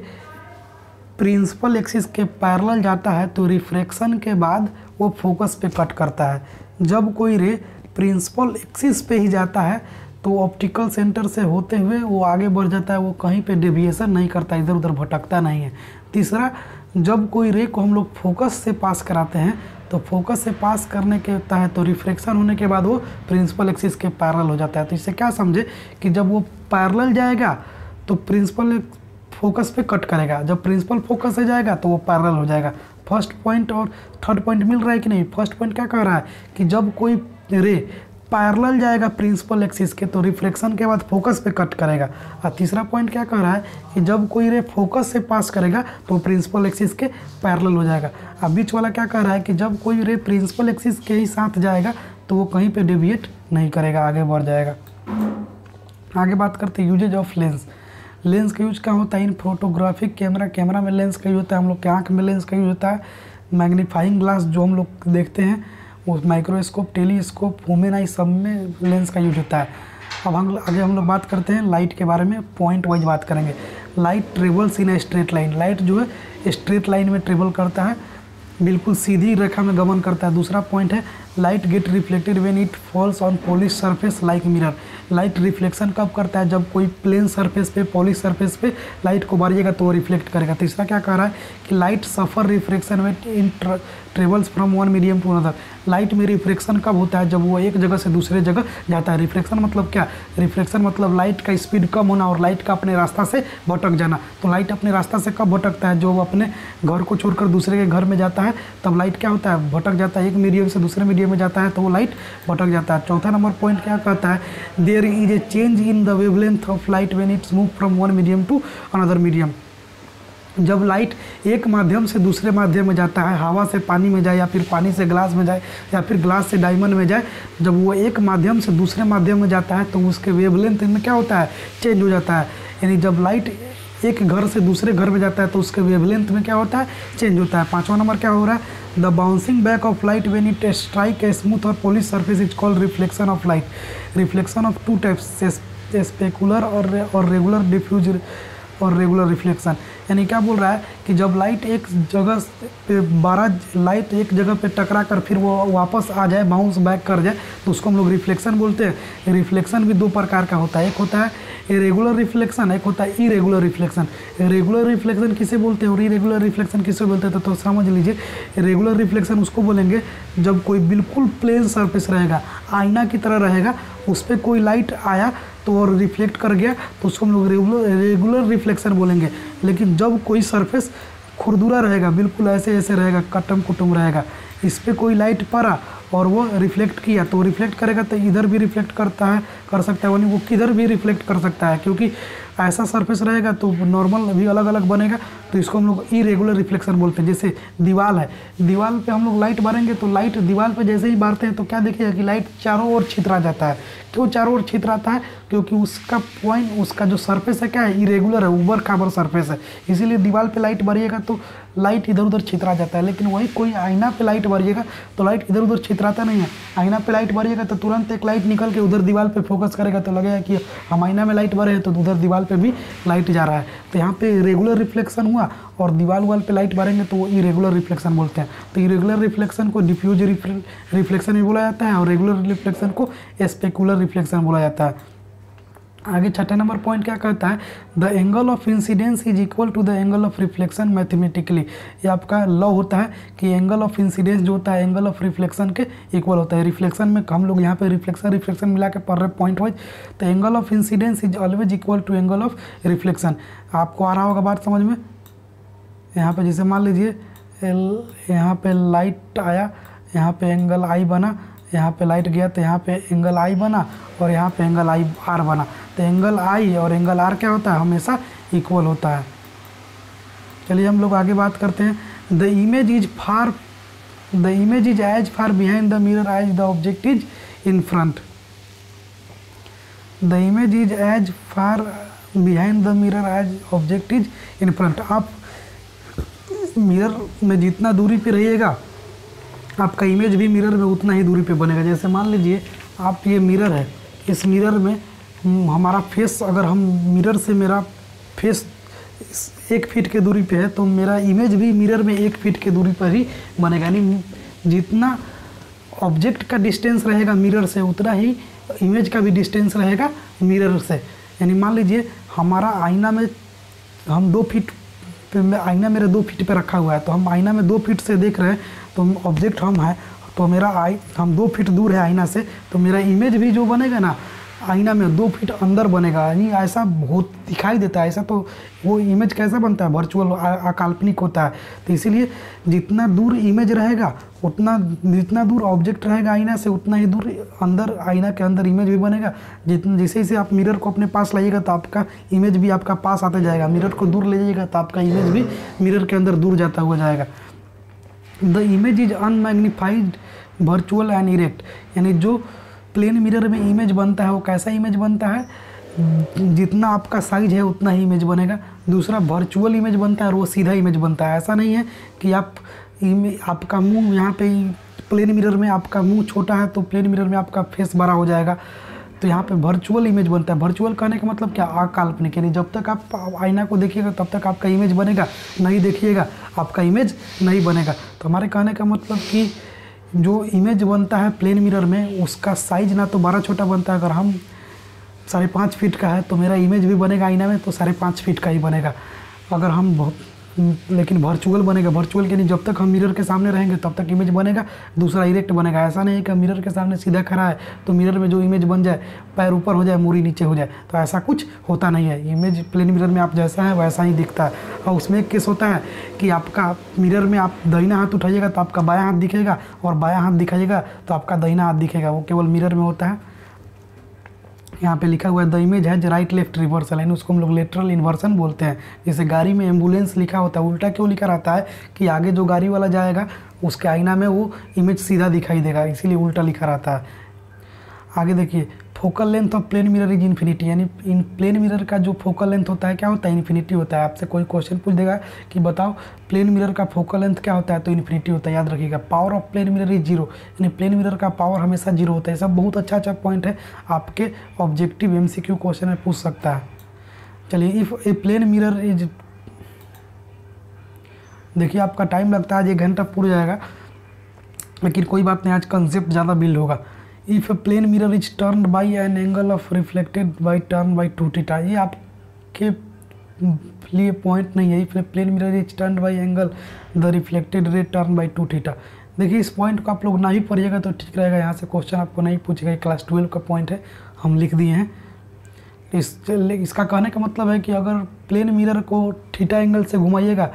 Speaker 1: प्रिंसिपल एक्सिस के पैरेलल जाता है तो रिफ्लेक्शन के बाद वो फोकस पे कट करता है। जब कोई रे प्रिंसिपल एक्सिस पे ही जाता है तो ऑप्टिकल सेंटर से होते हुए वो आगे बढ़ जाता है, वो कहीं पे डेविएशन नहीं करता, इधर उधर भटकता नहीं है। तीसरा, जब कोई रे को हम लोग फोकस से पास कराते हैं तो फोकस से पास करने के होता है तो रिफ्लेक्शन होने के बाद वो प्रिंसिपल एक्सिस के पैरेलल हो जाता है। तो इससे क्या समझे कि जब वो पैरेलल जाएगा तो प्रिंसिपल फोकस पे कट करेगा, जब प्रिंसिपल फोकस से जाएगा तो वो पैरेलल हो जाएगा। फर्स्ट पॉइंट और थर्ड पॉइंट मिल रहा है कि नहीं? फर्स्ट पॉइंट क्या कह रहा है कि जब कोई रे पैरेलल जाएगा प्रिंसिपल एक्सिस के तो रिफ्लेक्शन के बाद फोकस पे कट करेगा। और तीसरा पॉइंट क्या कह रहा है कि जब कोई रे फोकस से पास करेगा तो प्रिंसिपल एक्सिस के पैरेलल हो जाएगा। अब बीच वाला क्या कह रहा है कि जब कोई रे प्रिंसिपल एक्सिस के ही साथ जाएगा तो वो कहीं पे डेविएट नहीं करेगा, आगे बढ़ जाएगा। आगे बात करते हैं यूजेज ऑफ लेंस। लेंस का यूज क्या होता है इन फोटोग्राफिक कैमरा में लेंस का यूज होता है, हम लोग के आँख में लेंस का यूज होता है, मैग्नीफाइंग ग्लास जो हम लोग देखते हैं वो माइक्रोस्कोप, टेलीस्कोप, वुमेन आई, सब में लेंस का यूज होता है। अब आगे हम लोग बात करते हैं लाइट के बारे में, पॉइंट वाइज बात करेंगे। Light travels in a straight line. Light जो है स्ट्रेट लाइन में ट्रेवल करता है, बिल्कुल सीधी रेखा में गमन करता है। दूसरा पॉइंट है light gate reflected when it falls on polish surface like mirror. Light reflection कब करता है? जब कोई प्लेन सरफेस पे, पॉलिश सरफेस पे लाइट को मारिएगा तो वो रिफ्लेक्ट करेगा। तीसरा क्या कह रहा है कि light suffer reflection when in travels from one medium to another. Light में रिफ्लेक्शन कब होता है? जब वो एक जगह से दूसरे जगह जाता है। रिफ्लेक्शन मतलब क्या? रिफ्लेक्शन मतलब लाइट का स्पीड कम होना और लाइट का अपने रास्ता से भटक जाना। तो लाइट अपने रास्ता से कब भटकता है? जो वो अपने घर को छोड़कर दूसरे के घर में जाता है तब लाइट क्या होता है? भटक जाता है। एक मीडियम से दूसरे मीडियम में जाता है तो वो लाइट भटक जाता है। चौथा नंबर पॉइंट क्या कहता है? There is a change in the wavelength of light when it's move from one medium to another medium. जब लाइट एक माध्यम से दूसरे माध्यम में जाता है, हवा से पानी में जाए या फिर पानी से ग्लास में जाए या फिर ग्लास से डायमंड में जाए, जब वो एक माध्यम से दूसरे माध्यम में जाता है तो उसके वेवलेंथ में क्या होता है? चेंज हो जाता है। यानी जब लाइट एक घर से दूसरे घर में जाता है तो उसके वेवलेंथ में क्या होता है? चेंज होता है। पांचवा नंबर क्या हो रहा है? The bouncing back of light when it strike a smooth और polish surface is called reflection of light. Reflection of two types, specular और रेगुलर डिफ्यूज और रेगुलर रिफ्लेक्शन। यानी क्या बोल रहा है कि जब लाइट एक जगह पे 12 लाइट एक जगह पे टकरा कर फिर वो वापस आ जाए, बाउंस बैक कर जाए, तो उसको हम लोग रिफ्लेक्शन बोलते हैं। रिफ्लेक्शन भी दो प्रकार का होता है, एक होता है रेगुलर रिफ्लेक्शन, एक होता है इरेगुलर रिफ्लेक्शन। रेगुलर रिफ्लेक्शन किसे बोलते हैं और इरेगुलर रिफ्लेक्शन किसे बोलते हैं, तो समझ लीजिए। रेगुलर रिफ्लेक्शन उसको बोलेंगे जब कोई बिल्कुल प्लेन सरफेस रहेगा, आईना की तरह रहेगा, उस पर कोई लाइट आया तो और रिफ्लेक्ट कर गया तो उसको हम लोग रेगुलर रिफ्लेक्शन बोलेंगे। लेकिन जब कोई सरफेस खुरदुरा रहेगा, बिल्कुल ऐसे ऐसे रहेगा, कटम कुटुम रहेगा, इस पर कोई लाइट पड़ा और वो रिफ्लेक्ट किया, तो रिफ्लेक्ट करेगा तो इधर भी रिफ्लेक्ट करता है, कर सकता है, वो किधर भी रिफ्लेक्ट कर सकता है, क्योंकि ऐसा सरफेस रहेगा तो नॉर्मल भी अलग अलग बनेगा, तो इसको हम लोग इरेगुलर रिफ्लेक्शन बोलते हैं। जैसे दीवार है, दीवार पे हम लोग लाइट मारेंगे तो लाइट दीवार पे जैसे ही मारते हैं तो क्या देखिएगा कि लाइट चारों ओर छितरा जाता है। क्यों चारों ओर छितराता है? क्योंकि उसका पॉइंट, उसका जो सरफेस है क्या है, इरेगुलर है, ऊबर खाबर सरफेस है, इसीलिए दीवार पे लाइट मारिएगा तो लाइट इधर उधर छितरा जाता है। लेकिन वही कोई आईना पे लाइट मारिएगा तो लाइट इधर उधर छितराता नहीं है। आईना पे लाइट मारिएगा तो तुरंत एक लाइट निकल के उधर दीवार पे फोकस करेगा, तो लगेगा कि हम आईना में लाइट मारे हैं तो उधर दीवार पे भी लाइट जा रहा है। तो यहाँ पे रेगुलर रिफ्लेक्शन हुआ, और दीवार वाल पे लाइट मारेंगे तो वो इरेगुलर रिफ्लेक्शन बोलते हैं। तो इरेगुलर रिफ्लेक्शन को डिफ्यूज रिफ्लेक्शन भी बोला जाता है और रेगुलर रिफ्लेक्शन को स्पेकुलर रिफ्लेक्शन बोला जाता है। आगे छठा नंबर पॉइंट क्या कहता है, the angle of incidence is equal to the angle of reflection mathematically. ये आपका लॉ होता है कि एंगल ऑफ इंसिडेंस जो होता है एंगल ऑफ रिफ्लेक्शन के इक्वल होता है। रिफ्लेक्शन में हम लोग यहाँ पे रिफ्लेक्शन मिला के पढ़ रहे पॉइंट वाइज, तो angle of incidence is always equal to angle of reflection. आपको आ रहा होगा बात समझ में। यहाँ पे जैसे मान लीजिए यहाँ पे लाइट आया, यहाँ पे एंगल आई बना, यहाँ पे लाइट गया तो यहाँ पे एंगल आई बना, और यहाँ पे एंगल आई आर बना। तो एंगल आई और एंगल आर क्या होता है, हमेशा इक्वल होता है। चलिए हम लोग आगे बात करते हैं। The image is as far behind the mirror as the object is in front. The image is as far behind the mirror as object is in front. आप मिरर में जितना दूरी पे रहिएगा आपका इमेज भी मिरर में उतना ही दूरी पे बनेगा। जैसे मान लीजिए आप, ये मिरर है, इस मिरर में हमारा फेस, अगर हम मिरर से मेरा फेस 1 फीट के दूरी पे है तो मेरा इमेज भी मिरर में 1 फीट के दूरी पर ही बनेगा। यानी जितना ऑब्जेक्ट का डिस्टेंस रहेगा मिरर से उतना ही इमेज का भी डिस्टेंस रहेगा मिरर से। यानी मान लीजिए हमारा आईना में हम 2 फीट पे, आईना मेरा 2 फीट पे रखा हुआ है, तो हम आईना में 2 फीट से देख रहे हैं, तो ऑब्जेक्ट हम है, तो मेरा हम 2 फीट दूर है आईना से, तो मेरा इमेज भी जो बनेगा ना आईना में 2 फीट अंदर बनेगा। यानी ऐसा बहुत दिखाई देता है। ऐसा तो वो इमेज कैसा बनता है, वर्चुअल अकाल्पनिक होता है। तो इसीलिए जितना दूर इमेज रहेगा उतना, जितना दूर ऑब्जेक्ट रहेगा आईना से उतना ही दूर अंदर, आईना के अंदर इमेज भी बनेगा। जैसे जैसे आप मिरर को अपने पास लाइएगा तो आपका इमेज भी आपका पास आता जाएगा, मिरर को दूर ले जाइएगा तो आपका इमेज भी मिरर के अंदर दूर जाता हुआ जाएगा। The image is unmagnified virtual and erect. यानी जो प्लेन मिरर में इमेज बनता है वो कैसा इमेज बनता है, जितना आपका साइज है उतना ही इमेज बनेगा। दूसरा वर्चुअल इमेज बनता है और वो सीधा इमेज बनता है। ऐसा नहीं है कि आपका मुंह यहाँ पे प्लेन मिरर में आपका मुंह छोटा है तो प्लेन मिरर में आपका फेस बड़ा हो जाएगा। तो यहाँ पे वर्चुअल इमेज बनता है। वर्चुअल कहने का मतलब क्या, अकाल्पनिक। यानी जब तक आप आईना को देखिएगा तब तक आपका इमेज बनेगा, नहीं देखिएगा आपका इमेज नहीं बनेगा। तो हमारे कहने का मतलब कि जो इमेज बनता है प्लेन मिरर में उसका साइज ना तो बड़ा छोटा बनता है। अगर हम 5.5 फीट का है तो मेरा इमेज भी बनेगा आईना में तो 5.5 फीट का ही बनेगा। अगर हम बहुत, लेकिन वर्चुअल बनेगा, वर्चुअल के नहीं, जब तक हम मिरर के सामने रहेंगे तब तक इमेज बनेगा, दूसरा इरेक्ट बनेगा। ऐसा नहीं है कि मिरर के सामने सीधा खड़ा है तो मिरर में जो इमेज बन जाए, पैर ऊपर हो जाए मूरी नीचे हो जाए, तो ऐसा कुछ होता नहीं है। इमेज प्लेन मिरर में आप जैसा है वैसा ही दिखता है। और उसमें एक केस होता है कि आपका मिरर में आप दाहिना हाथ उठाइएगा तो आपका बायां हाथ दिखेगा, और बायां हाथ दिखाइएगा तो आपका दाहिना हाथ दिखेगा। वो केवल मिरर में होता है। यहाँ पे लिखा हुआ है द इमेज है राइट लेफ्ट रिवर्सल, यानी उसको हम लोग लेटरल इन्वर्सन बोलते हैं। जैसे गाड़ी में एम्बुलेंस लिखा होता है, उल्टा क्यों लिखा रहता है कि आगे जो गाड़ी वाला जाएगा उसके आईना में वो इमेज सीधा दिखाई देगा, इसीलिए उल्टा लिखा रहता है। आगे देखिए, focal length of plane mirror is infinity. यानी इन प्लेन मिरर का जो फोकल लेंथ होता है क्या होता है, इन्फिनिटी होता है। आपसे कोई क्वेश्चन पूछ देगा कि बताओ प्लेन मिरर का फोकल लेंथ क्या होता है, तो इन्फिनिटी होता है, याद रखिएगा। Power of plane mirror is 0, यानी प्लेन मिरर का पावर हमेशा 0 होता है। सब बहुत अच्छा पॉइंट है, आपके ऑब्जेक्टिव MCQ क्वेश्चन में पूछ सकता है। चलिए, if a plane mirror is, देखिए आपका टाइम लगता है आज 1 घंटा पूरा जाएगा, लेकिन कोई बात नहीं, आज कंसेप्ट ज़्यादा बिल्ड होगा। If a plane mirror is turn by an angle of reflected by turn by 2 theta, ये आपके लिए पॉइंट नहीं है। If a plane mirror is turn by angle the reflected ray turn by 2 theta. देखिए इस पॉइंट को आप लोग ना ही पढ़िएगा तो ठीक रहेगा, यहाँ से क्वेश्चन आपको नहीं पूछेगा, क्लास 12 का पॉइंट है, हम लिख दिए हैं। इसका कहने का मतलब है कि अगर प्लेन मिरर को थीटा एंगल से घुमाइएगा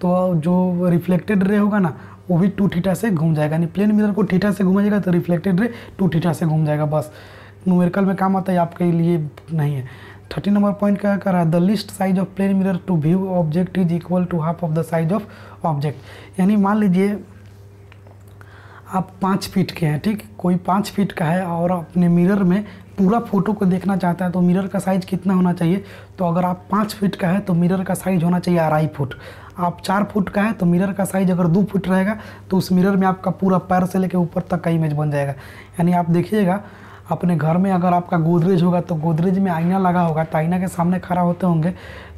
Speaker 1: तो जो रिफ्लेक्टेड रे होगा ना वो भी 2 थीटा से घूम जाएगा, यानी प्लेन मिरर को थीटा से घुमाइएगा तो रिफ्लेक्टेड रे 2 थीटा से घूम जाएगा। बस न्यूमेरिकल में काम आता है, आपके लिए नहीं है। 30 नंबर पॉइंट क्या कर रहा है, the least size of plane mirror to view object is equal to half of the size of object. यानी मान लीजिए आप 5 फीट के हैं, ठीक, कोई 5 फीट का है और अपने मिरर में पूरा फोटो को देखना चाहता है तो मिरर का साइज़ कितना होना चाहिए, तो अगर आप 5 फीट का है तो मिरर का साइज़ होना चाहिए 2.5 फुट। आप 4 फुट का है तो मिरर का साइज़ अगर 2 फुट रहेगा तो उस मिरर में आपका पूरा पैर से लेकर ऊपर तक का इमेज बन जाएगा। यानी आप देखिएगा अपने घर में अगर आपका गोदरेज होगा तो गोदरेज में आईना लगा होगा, तो आईना के सामने खड़ा होते होंगे,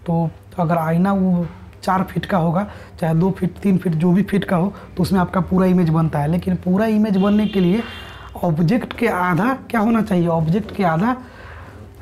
Speaker 1: तो अगर आईना वो 4 फीट का होगा, चाहे 2 फीट 3 फीट जो भी फीट का हो, तो उसमें आपका पूरा इमेज बनता है। लेकिन पूरा इमेज बनने के लिए ऑब्जेक्ट के आधा क्या होना चाहिए, ऑब्जेक्ट के आधा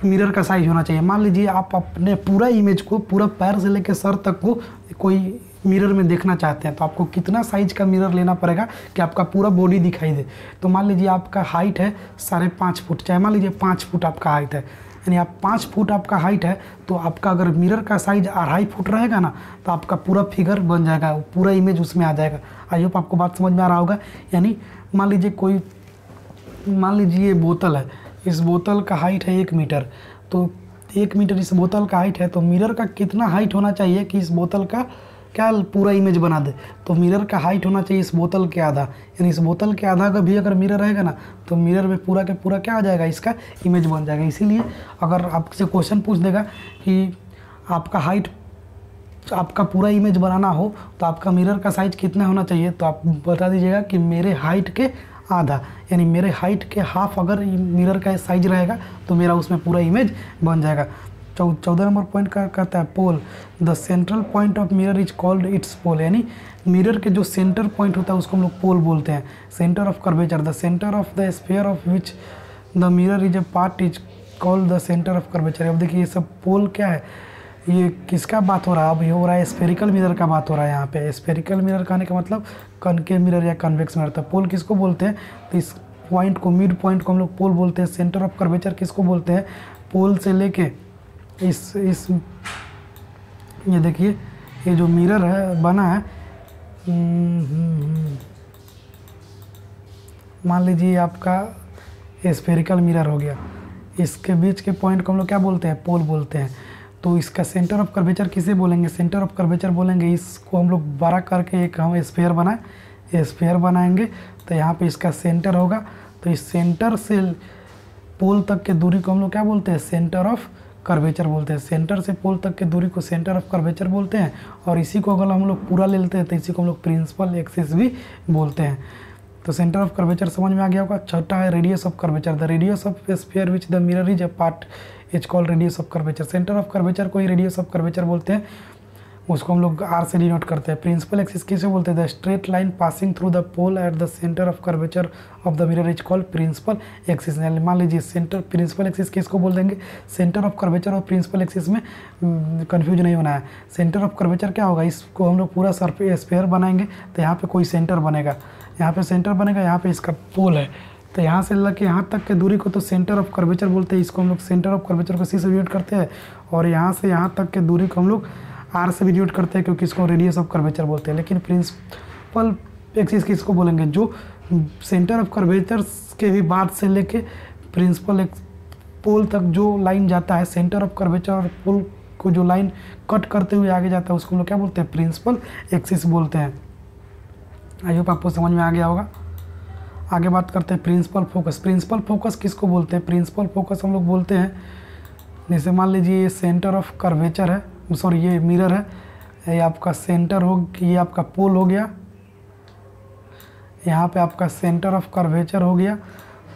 Speaker 1: मिरर का साइज होना चाहिए। मान लीजिए आप अपने पूरा इमेज को, पूरा पैर से लेकर सर तक को कोई मिरर में देखना चाहते हैं, तो आपको कितना साइज का मिरर लेना पड़ेगा कि आपका पूरा बॉडी दिखाई दे। तो मान लीजिए आपका हाइट है 5.5 फुट, चाहे मान लीजिए 5 फुट आपका हाइट है, यानी आप 5 फुट आपका हाइट है, तो आपका अगर मिरर का साइज 2.5 फुट रहेगा ना तो आपका पूरा फिगर बन जाएगा, पूरा इमेज उसमें आ जाएगा। आई होप आपको बात समझ में आ रहा होगा। यानी मान लीजिए ये बोतल है, इस बोतल का हाइट है 1 मीटर, तो 1 मीटर इस बोतल का हाइट है, तो मिरर का कितना हाइट होना चाहिए कि इस बोतल का क्या पूरा इमेज बना दे, तो मिरर का हाइट होना चाहिए इस बोतल के आधा। यानी इस बोतल के आधा का भी अगर मिरर रहेगा ना तो मिरर में पूरा के पूरा क्या आ जाएगा, इसका इमेज बन जाएगा। इसीलिए अगर आपसे क्वेश्चन पूछ देगा कि आपका हाइट, आपका पूरा इमेज बनाना हो तो आपका मिरर का साइज कितना होना चाहिए, तो आप बता दीजिएगा कि मेरे हाइट के आधा, यानी मेरे हाइट के हाफ अगर मिरर का साइज रहेगा तो मेरा उसमें पूरा इमेज बन जाएगा। 14 नंबर पॉइंट का कहता है pole, the central point of mirror is called its pole. यानी मिरर के जो सेंटर पॉइंट होता है उसको हम लोग पोल बोलते हैं। Centre of curvature, the centre of the sphere of which the mirror is a part is called the centre of curvature. अब देखिए ये सब पोल क्या है, ये किसका बात हो रहा है, अब ये हो रहा है स्फेरिकल मिरर का बात हो रहा है। यहाँ पे स्फेरिकल मिरर कहने का मतलब कनकेव मिरर या कन्वेक्स मिरर था। पोल किसको बोलते हैं, तो इस पॉइंट को, मिड पॉइंट को हम लोग पोल बोलते हैं। सेंटर ऑफ कर्वेचर किसको बोलते हैं, पोल से लेके इस ये देखिए ये जो मिरर है बना है, मान लीजिए आपका स्फेरिकल मिरर हो गया, इसके बीच के पॉइंट को हम लोग क्या बोलते हैं, पोल बोलते हैं। तो इसका सेंटर ऑफ कर्वेचर किसे बोलेंगे, सेंटर ऑफ कर्वेचर बोलेंगे। इसको हम लोग बड़ा करके एक हम स्फीयर बनाए, स्फीयर बनाएंगे तो यहाँ पे इसका सेंटर होगा, तो इस सेंटर से पोल तक के दूरी को हम लोग क्या बोलते हैं, सेंटर ऑफ कर्वेचर बोलते हैं। सेंटर से पोल तक के दूरी को सेंटर ऑफ कर्वेचर बोलते हैं। और इसी को अगर हम लोग पूरा ले लेते हैं तो इसी को हम लोग प्रिंसिपल एक्सिस भी बोलते हैं। तो सेंटर ऑफ कर्वेचर समझ में आ गया होगा। छठा है radius of curvature, the radius of sphere which the mirror is a part is called radius of curvature. Centre of curvature को ही रेडियस ऑफ कर्वेचर बोलते हैं, उसको हम लोग आर से डिनोट करते हैं। प्रिंसिपल एक्सिस किसे बोलते हैं, the straight line passing through the pole at the centre of curvature of the mirror is called principal axis. मान लीजिए सेंटर, प्रिंसिपल एक्सिस किसको बोल देंगे, सेंटर ऑफ कर्वेचर और प्रिंसिपल एक्सिस में कंफ्यूज नहीं होना है। सेंटर ऑफ कर्वेचर क्या होगा, इसको हम लोग पूरा सरफेस स्फीयर बनाएंगे तो यहाँ पे कोई सेंटर बनेगा, यहाँ पे सेंटर बनेगा, यहाँ पे इसका पोल है, तो यहाँ से लेकर यहाँ तक के दूरी को तो सेंटर ऑफ कर्वेचर बोलते हैं। इसको हम लोग सेंटर ऑफ कर्वेचर को सी से डिनोट करते हैं, और यहाँ से यहाँ तक के दूरी को हम लोग आर से भी डिनोट करते हैं क्योंकि इसको रेडियस ऑफ कर्वेचर बोलते हैं। लेकिन प्रिंसिपल एक्सिस किसको बोलेंगे, जो सेंटर ऑफ कर्वेचर के भी बाद से लेके प्रिंसिपल पोल तक जो लाइन जाता है, सेंटर ऑफ कर्वेचर और पोल को जो लाइन कट करते हुए आगे जाता है उसको हम लोग क्या बोलते हैं, प्रिंसिपल एक्सिस बोलते हैं। आई होप आपको समझ में आ गया होगा। आगे बात करते हैं प्रिंसिपल फोकस। प्रिंसिपल फोकस किसको बोलते हैं, प्रिंसिपल फोकस हम लोग बोलते हैं, जैसे मान लीजिए ये सेंटर ऑफ कर्वेचर है, सॉरी ये मिरर है, ये आपका सेंटर हो, ये आपका पोल हो गया, यहाँ पे आपका सेंटर ऑफ कर्वेचर हो गया,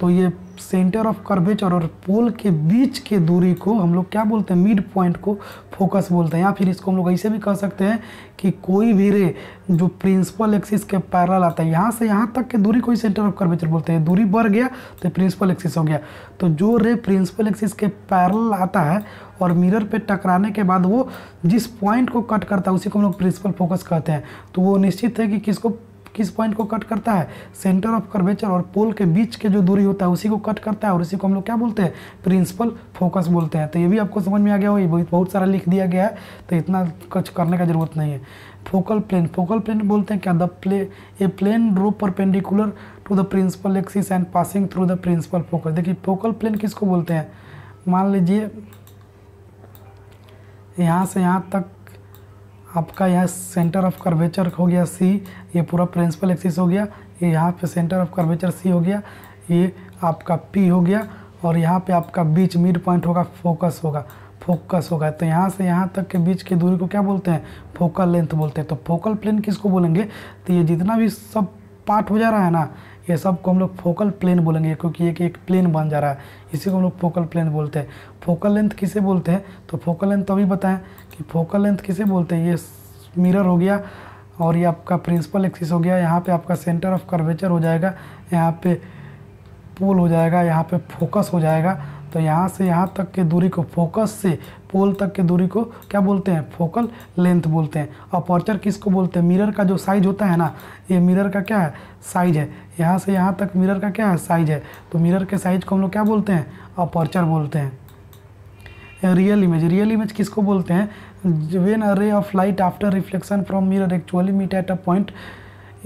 Speaker 1: तो ये सेंटर ऑफ कर्वेचर और पोल के बीच के दूरी को हम लोग क्या बोलते हैं, मिड पॉइंट को फोकस बोलते हैं। या फिर इसको हम लोग ऐसे भी कह सकते हैं कि कोई भी रे जो प्रिंसिपल एक्सिस के पैरेलल आता है, यहाँ से यहाँ तक की दूरी को ही सेंटर ऑफ कर्वेचर बोलते हैं। दूरी बढ़ गया तो प्रिंसिपल एक्सिस हो गया। तो जो रे प्रिंसिपल एक्सिस के पैरेलल आता है और मिरर पे टकराने के बाद वो जिस पॉइंट को कट करता है उसी को हम लोग प्रिंसिपल फोकस कहते हैं। तो वो निश्चित है कि किस पॉइंट को कट करता है, सेंटर ऑफ कर्वेचर और पोल के बीच के जो दूरी होता है उसी को कट करता है और उसी को हम लोग क्या बोलते हैं, प्रिंसिपल फोकस बोलते हैं। तो ये भी आपको समझ में आ गया हो, ये बहुत सारा लिख दिया गया है तो इतना कुछ करने का जरूरत नहीं है। फोकल प्लेन बोलते हैं क्या, a plane draw perpendicular to the principal axis and passing through the principal focus. देखिए फोकल प्लेन किसको बोलते हैं, मान लीजिए यहाँ से यहाँ तक आपका यह सेंटर ऑफ कर्वेचर हो गया सी, ये पूरा प्रिंसिपल एक्सिस हो गया, ये यहाँ पे सेंटर ऑफ कर्वेचर सी हो गया, ये आपका पी हो गया और यहाँ पे आपका बीच मिड पॉइंट होगा, फोकस होगा। तो यहाँ से यहाँ तक के बीच की दूरी को क्या बोलते हैं, फोकल लेंथ बोलते हैं। तो फोकल प्लेन किसको बोलेंगे, तो ये जितना भी सब पार्ट हो जा रहा है ना, ये सब को हम लोग फोकल प्लेन बोलेंगे क्योंकि एक प्लेन बन जा रहा है, इसी को हम लोग फोकल प्लेन बोलते हैं। फोकल लेंथ किसे बोलते हैं, तो फोकल लेंथ तो अभी बताएं कि फोकल लेंथ किसे बोलते हैं। ये मिरर हो गया और ये आपका प्रिंसिपल एक्सिस हो गया, यहाँ पे आपका सेंटर ऑफ कर्वेचर हो जाएगा, यहाँ पे पोल हो जाएगा, यहाँ पे फोकस हो जाएगा। तो यहाँ से यहाँ तक के दूरी को, फोकस से पोल तक के दूरी को क्या बोलते हैं, फोकल लेंथ बोलते हैं। अपर्चर किसको बोलते हैं, मिरर का जो साइज होता है ना, ये मिरर का क्या है, साइज है। यहाँ से यहाँ तक मिरर का क्या है, साइज है। तो मिरर के साइज को हम लोग क्या बोलते हैं, अपर्चर बोलते हैं। रियल इमेज किसको बोलते हैं, when a ray of light after reflection from mirror actually meet at a point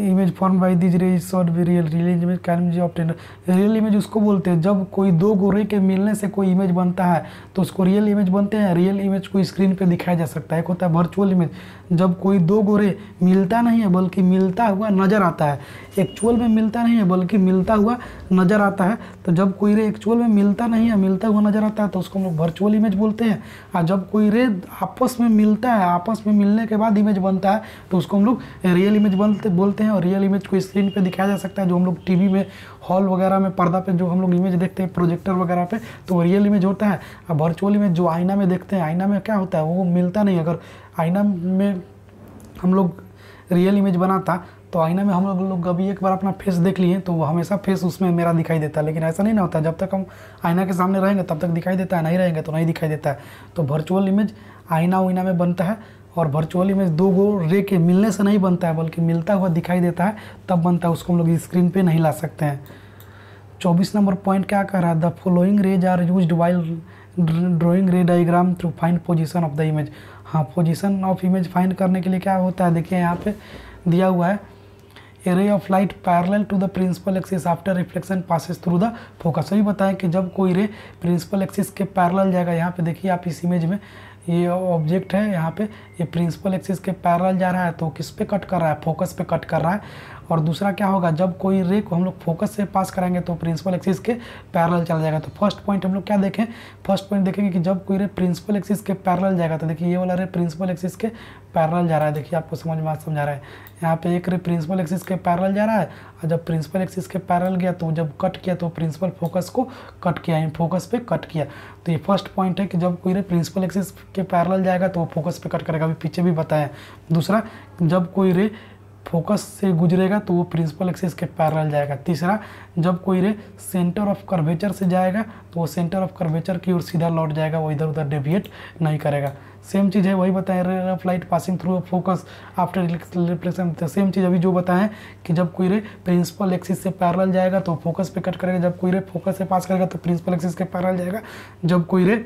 Speaker 1: image form by this ray should be real image can be obtained. Real image उसको बोलते हैं जब कोई दो गोरे के मिलने से कोई इमेज बनता है तो उसको रियल इमेज बनते हैं। रियल इमेज को स्क्रीन पे दिखाया जा सकता है। एक होता है वर्चुअल इमेज, जब कोई दो गोरे मिलता नहीं है बल्कि मिलता हुआ नज़र आता है। एक्चुअल में मिलता नहीं है बल्कि मिलता हुआ नज़र आता है। तो जब कोई रे एक्चुअल में मिलता नहीं है, मिलता हुआ नज़र आता है तो उसको हम लोग वर्चुअल इमेज बोलते हैं। और जब कोई रे आपस में मिलता है, आपस में मिलने के बाद इमेज बनता है तो उसको हम लोग रियल इमेज बोलते हैं। और रियल इमेज को स्क्रीन पे दिखाया जा सकता है, जो हम लोग टीवी में, हॉल वगैरह में, पर्दा पे जो हम लोग इमेज देखते हैं प्रोजेक्टर वगैरह पे, तो रियल इमेज होता है। अब वर्चुअल इमेज जो आईना में देखते हैं, आईना में क्या होता है, वो मिलता नहीं। अगर आईना में हम लोग रियल इमेज बनाता तो आईना में हम लोग अभी एक बार अपना फेस देख लिए तो हमेशा फेस उसमें मेरा दिखाई देता है, लेकिन ऐसा नहीं ना होता। जब तक हम आईना के सामने रहेंगे तब तक दिखाई देता है, नहीं रहेंगे तो नहीं दिखाई देता है। तो वर्चुअल इमेज आईना उईना में बनता है और वर्चुअल इमेज दो गो रे के मिलने से नहीं बनता है बल्कि मिलता हुआ दिखाई देता है, तब बनता है। उसको हम लोग स्क्रीन पे नहीं ला सकते हैं। 24 नंबर पॉइंट क्या कह रहा है, the following rays are used while drawing ray diagram through find position of the image. हाँ, पोजीशन ऑफ इमेज फाइंड करने के लिए क्या होता है, देखिए यहाँ पे दिया हुआ है, a ray of light parallel to the principal axis after reflection passes through the focus. अभी बताएं कि जब कोई रे प्रिंसिपल एक्सिस के पैरेलल जाएगा, यहाँ पे देखिए आप इस इमेज में ये ऑब्जेक्ट है, यहाँ पे ये प्रिंसिपल एक्सिस के पैरेलल जा रहा है तो किस पे कट कर रहा है, फोकस पे कट कर रहा है। और दूसरा क्या होगा, जब कोई रे को हम लोग फोकस से पास कराएंगे तो प्रिंसिपल एक्सिस के पैरेलल चला जाएगा। तो फर्स्ट पॉइंट हम लोग क्या देखें, फर्स्ट पॉइंट देखेंगे कि जब कोई रे प्रिंसिपल एक्सिस के पैरेलल जाएगा तो देखिए ये वाला रे प्रिंसिपल एक्सिस के पैरेलल जा रहा है। देखिए आपको समझ में समझा रहा है, यहाँ पे एक रे प्रिंसिपल एक्सिस के पैरेलल जा रहा है और जब प्रिंसिपल एक्सिस के पैरेलल गया तो जब कट किया तो प्रिंसिपल फोकस को कट किया, फोकस पे कट किया। तो ये फर्स्ट पॉइंट है कि जब कोई रे प्रिंसिपल एक्सिस के पैरेलल जाएगा तो वो फोकस पे कट करेगा, अभी पीछे भी बताया। दूसरा, जब कोई रे फोकस से गुजरेगा तो वो प्रिंसिपल एक्सिस के पैरेलल जाएगा। तीसरा, जब कोई रे सेंटर ऑफ कर्वेचर से जाएगा तो वो सेंटर ऑफ कर्वेचर की ओर सीधा लौट जाएगा, वो इधर उधर डेविएट नहीं करेगा। सेम चीज़ है, वही बताएं, रे of light passing through focus after reflection. तो सेम चीज़ अभी जो बताएं कि जब कोई रे प्रिंसिपल एक्सिस से पैरेलल जाएगा तो फोकस पे कट करेगा, जब कोई रे फोकस से पास करेगा तो प्रिंसिपल एक्सिस के पैरेलल जाएगा, जब कोई रे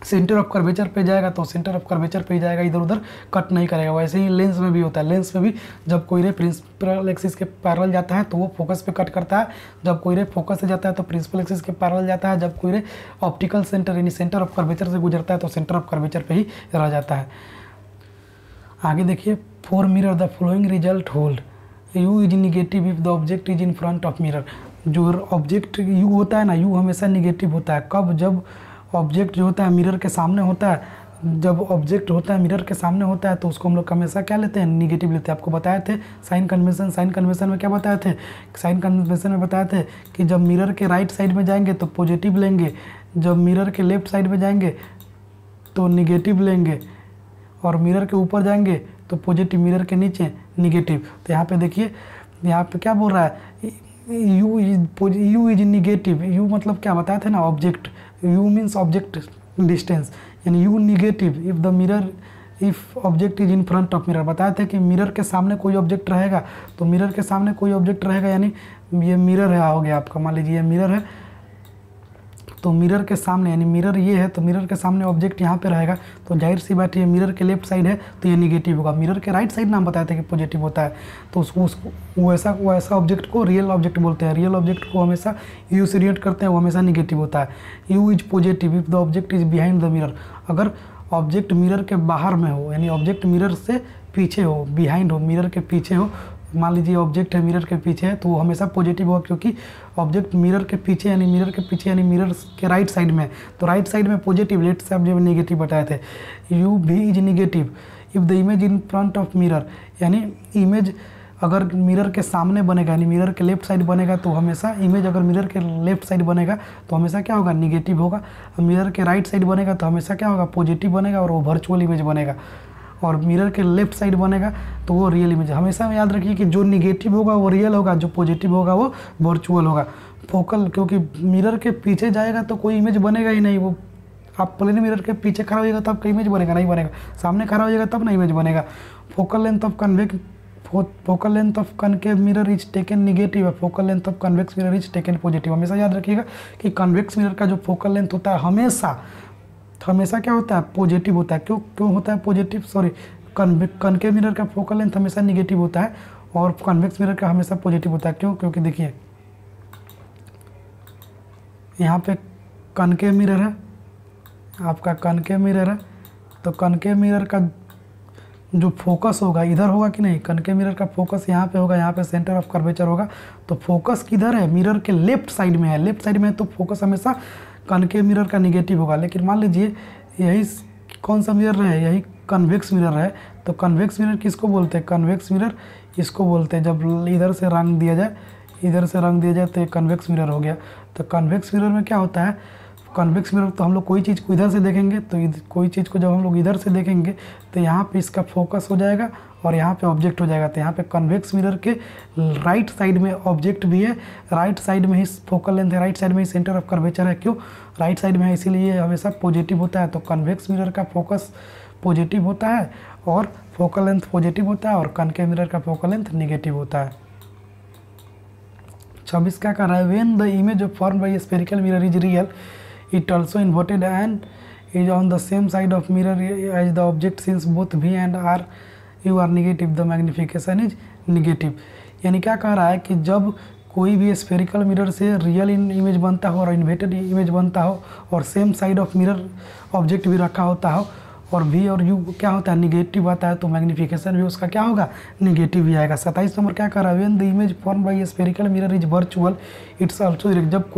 Speaker 1: सेंटर ऑफ कर्वेचर पे जाएगा तो सेंटर ऑफ कर्वेचर पे ही जाएगा, इधर उधर कट नहीं करेगा। वैसे ही लेंस में भी होता है, लेंस में भी जब कोई रे प्रिंसिपल एक्सिस के पैरेलल जाता है तो वो फोकस पे कट करता है, जब कोई रे फोकस से जाता है तो प्रिंसिपल एक्सिस के पैरेलल जाता है, जब कोई रे ऑप्टिकल सेंटर यानी सेंटर ऑफ कर्वेचर से गुजरता है तो सेंटर ऑफ कर्वेचर पे ही रह जाता है। आगे देखिए, for mirror the following result hold, you is negative if the object is in front of mirror. जो ऑब्जेक्ट यू होता है ना, यू हमेशा निगेटिव होता है। कब, जब ऑब्जेक्ट जो होता है मिरर के सामने होता है, जब ऑब्जेक्ट होता है मिरर के सामने होता है तो उसको हम लोग हमेशा क्या लेते हैं, निगेटिव लेते हैं। आपको बताए थे साइन कन्वेंशन में क्या बताए थे, साइन कन्वेंशन में बताए थे कि जब मिरर के राइट साइड में जाएंगे तो पॉजिटिव लेंगे, जब मिरर के लेफ्ट साइड में जाएंगे तो निगेटिव लेंगे, और मिरर के ऊपर जाएंगे तो पॉजिटिव, मिरर के नीचे निगेटिव। तो यहाँ पे देखिए यहाँ पे क्या बोल रहा है, यू इज निगेटिव। यू मतलब क्या बताए थे ना, object. U means object distance, यानी U negative if the mirror, if object is in front of mirror. बताए थे कि मिरर के सामने कोई ऑब्जेक्ट रहेगा, तो मिरर के सामने कोई ऑब्जेक्ट रहेगा यानी ये मिरर है, हो गया आपका, मान लीजिए ये मिरर है, तो मिरर के सामने यानी मिरर ये है, तो मिरर के सामने ऑब्जेक्ट यहाँ पे रहेगा, तो जाहिर सी बात है ये मिरर के लेफ्ट साइड है तो ये निगेटिव होगा। मिरर के राइट साइड नाम बताया था कि पॉजिटिव होता है, तो उसको वैसा ऑब्जेक्ट को रियल ऑब्जेक्ट बोलते हैं। रियल ऑब्जेक्ट को हमेशा यू से रिलेट करते हैं, वो हमेशा निगेटिव होता है। You is positive if the object is behind the mirror. अगर ऑब्जेक्ट मिरर के बाहर में हो, यानी ऑब्जेक्ट मिरर से पीछे हो, बिहाइंड हो, मिरर के पीछे हो, मान लीजिए ऑब्जेक्ट है मिरर के पीछे है, तो वो हमेशा पॉजिटिव होगा, क्योंकि ऑब्जेक्ट मिरर के पीछे यानी मिरर के पीछे यानी मिरर के राइट साइड में, तो राइट साइड में पॉजिटिव, लेफ्ट साइड में नेगेटिव बताए थे। यू भी is negative if the image in front of mirror, यानी इमेज अगर मिरर के सामने बनेगा यानी मिरर के लेफ्ट साइड बनेगा तो हमेशा इमेज, अगर मिरर के लेफ्ट साइड बनेगा तो हमेशा क्या होगा, निगेटिव होगा। मिरर के राइट साइड बनेगा तो हमेशा क्या होगा, पॉजिटिव बनेगा, और वो वर्चुअल इमेज बनेगा। और मिरर के लेफ्ट साइड बनेगा तो वो रियल इमेज। हमेशा याद रखिए कि जो निगेटिव होगा वो रियल होगा, जो पॉजिटिव होगा वो वर्चुअल होगा। फोकल, क्योंकि मिरर के पीछे जाएगा तो कोई इमेज बनेगा ही नहीं। वो आप प्लेन मिरर के पीछे खड़ा होइएगा तब का इमेज बनेगा, नहीं बनेगा। सामने खड़ा होइएगा तब ना इमेज बनेगा। Focal length of concave mirror is taken negative है, focal length of convex mirror is taken positive. हमेशा याद रखिएगा कि कन्वेक्स मिरर का जो फोकल लेंथ होता है हमेशा क्या होता है, पॉजिटिव होता है। क्यों होता है पॉजिटिव, सॉरी, कनकेव मिरर का फोकल लेंथ हमेशा निगेटिव होता है और कन्वेक्स मिरर का हमेशा पॉजिटिव होता है। क्यों, क्योंकि देखिए यहाँ पे कनकेव मिरर है, आपका कनकेव मिरर है, तो कनकेव मिरर का जो फोकस होगा इधर होगा कि नहीं, कनकेव मिरर का फोकस यहाँ पे होगा, यहाँ पे सेंटर ऑफ कर्वेचर होगा। तो फोकस किधर है, मिरर के लेफ्ट साइड में है, लेफ्ट साइड में है, तो फोकस हमेशा कनकेव मिरर का निगेटिव होगा। लेकिन मान लीजिए यही कौन सा मिरर है, यही कन्वेक्स मिरर है, तो कन्वेक्स मिरर किसको बोलते हैं, कन्वेक्स मिरर इसको बोलते हैं। जब इधर से रंग दिया जाए तो ये कन्वेक्स मिरर हो गया। तो कन्वेक्स मिरर में क्या होता है, कन्वेक्स मिरर तो हम लोग कोई चीज़ को इधर से देखेंगे, तो कोई चीज़ को जब हम लोग इधर से देखेंगे तो यहाँ पे इसका फोकस हो जाएगा और यहाँ पे ऑब्जेक्ट हो जाएगा। तो यहाँ पे कन्वेक्स मिरर के राइट साइड में ऑब्जेक्ट भी है, राइट साइड में ही फोकल लेंथ है, राइट साइड में ही सेंटर ऑफ कर्वेचर है। क्यों, राइट साइड में है, इसीलिए हमेशा पॉजिटिव होता है। तो कन्वेक्स मिरर का फोकस पॉजिटिव होता है और फोकल लेंथ पॉजिटिव होता है, और कनकेव मिरर का फोकल लेंथ निगेटिव होता है। 26 क्या कर रहा है, when the image of form by spherical mirror is real it also inverted and is on the same side of mirror as the object, since both V and R U are negative the magnification is negative। यानी क्या कह रहा है कि जब कोई भी स्फेरिकल मिरर से रियल इमेज बनता हो और इन्वर्टेड इमेज बनता हो और same side of mirror object भी रखा होता हो और V और U क्या होता है, निगेटिव आता है, तो मैग्निफिकेशन भी उसका क्या होगा, निगेटिव ही आएगा। 27 नंबर क्या कर रहा है, when the image form by spherical mirror is virtual it's also erect. जब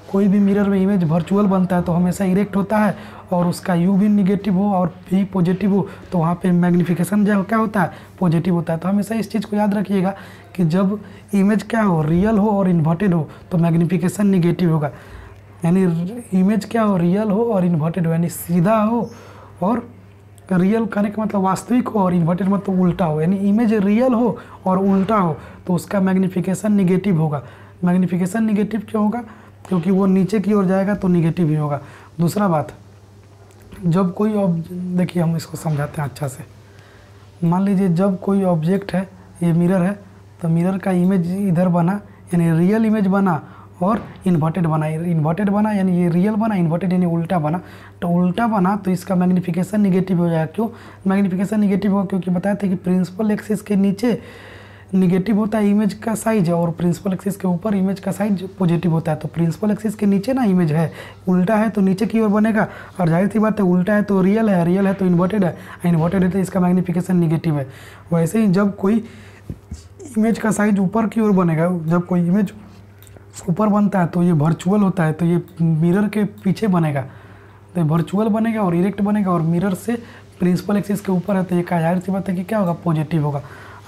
Speaker 1: कोई भी मिरर में इमेज वर्चुअल बनता है तो हमेशा इरेक्ट होता है, और उसका यू भी निगेटिव हो और भी पॉजिटिव हो तो वहाँ पे मैग्निफिकेशन जो क्या होता है, पॉजिटिव होता है। तो हमेशा इस चीज़ को याद रखिएगा कि जब इमेज क्या हो, रियल हो और इन्वर्टेड हो तो मैग्निफिकेशन निगेटिव होगा। यानी इमेज क्या हो, रियल हो और इन्वर्टेड हो, यानी सीधा हो और रियल करने का मतलब वास्तविक हो और इन्वर्टेड मतलब उल्टा हो। यानी इमेज रियल हो और उल्टा हो तो उसका मैग्निफिकेशन निगेटिव होगा। मैग्निफिकेशन निगेटिव क्यों होगा, क्योंकि वो नीचे की ओर जाएगा तो निगेटिव ही होगा। दूसरा बात, जब कोई देखिए हम इसको समझाते हैं अच्छा से। मान लीजिए जब कोई ऑब्जेक्ट है, ये मिरर है, तो मिरर का इमेज इधर बना यानी रियल इमेज बना और इन्वर्टेड बना यानी ये रियल बना, इन्वर्टेड यानी उल्टा बना। तो उल्टा बना तो इसका मैग्निफिकेशन निगेटिव हो जाएगा। क्यों मैग्निफिकेशन निगेटिव होगा, क्योंकि बताया था कि प्रिंसिपल एक्सिस के नीचे निगेटिव होता है इमेज का साइज और प्रिंसिपल एक्सिस के ऊपर इमेज का साइज पॉजिटिव होता है। तो प्रिंसिपल एक्सिस के नीचे ना इमेज है, उल्टा है तो नीचे की ओर बनेगा, और जाहिर सी बात है उल्टा है तो रियल है तो इन्वर्टेड है, इन्वर्टेड है तो इसका मैग्निफिकेशन निगेटिव है। वैसे ही जब कोई इमेज का साइज ऊपर की ओर बनेगा, जब कोई इमेज ऊपर बनता है तो ये वर्चुअल होता है, तो ये मिरर के पीछे बनेगा। तो ये वर्चुअल बनेगा और इरेक्ट बनेगा और मिरर से प्रिंसिपल एक्सिस के ऊपर है, तो ये जाहिर सी बात है कि क्या होगा, पॉजिटिव होगा।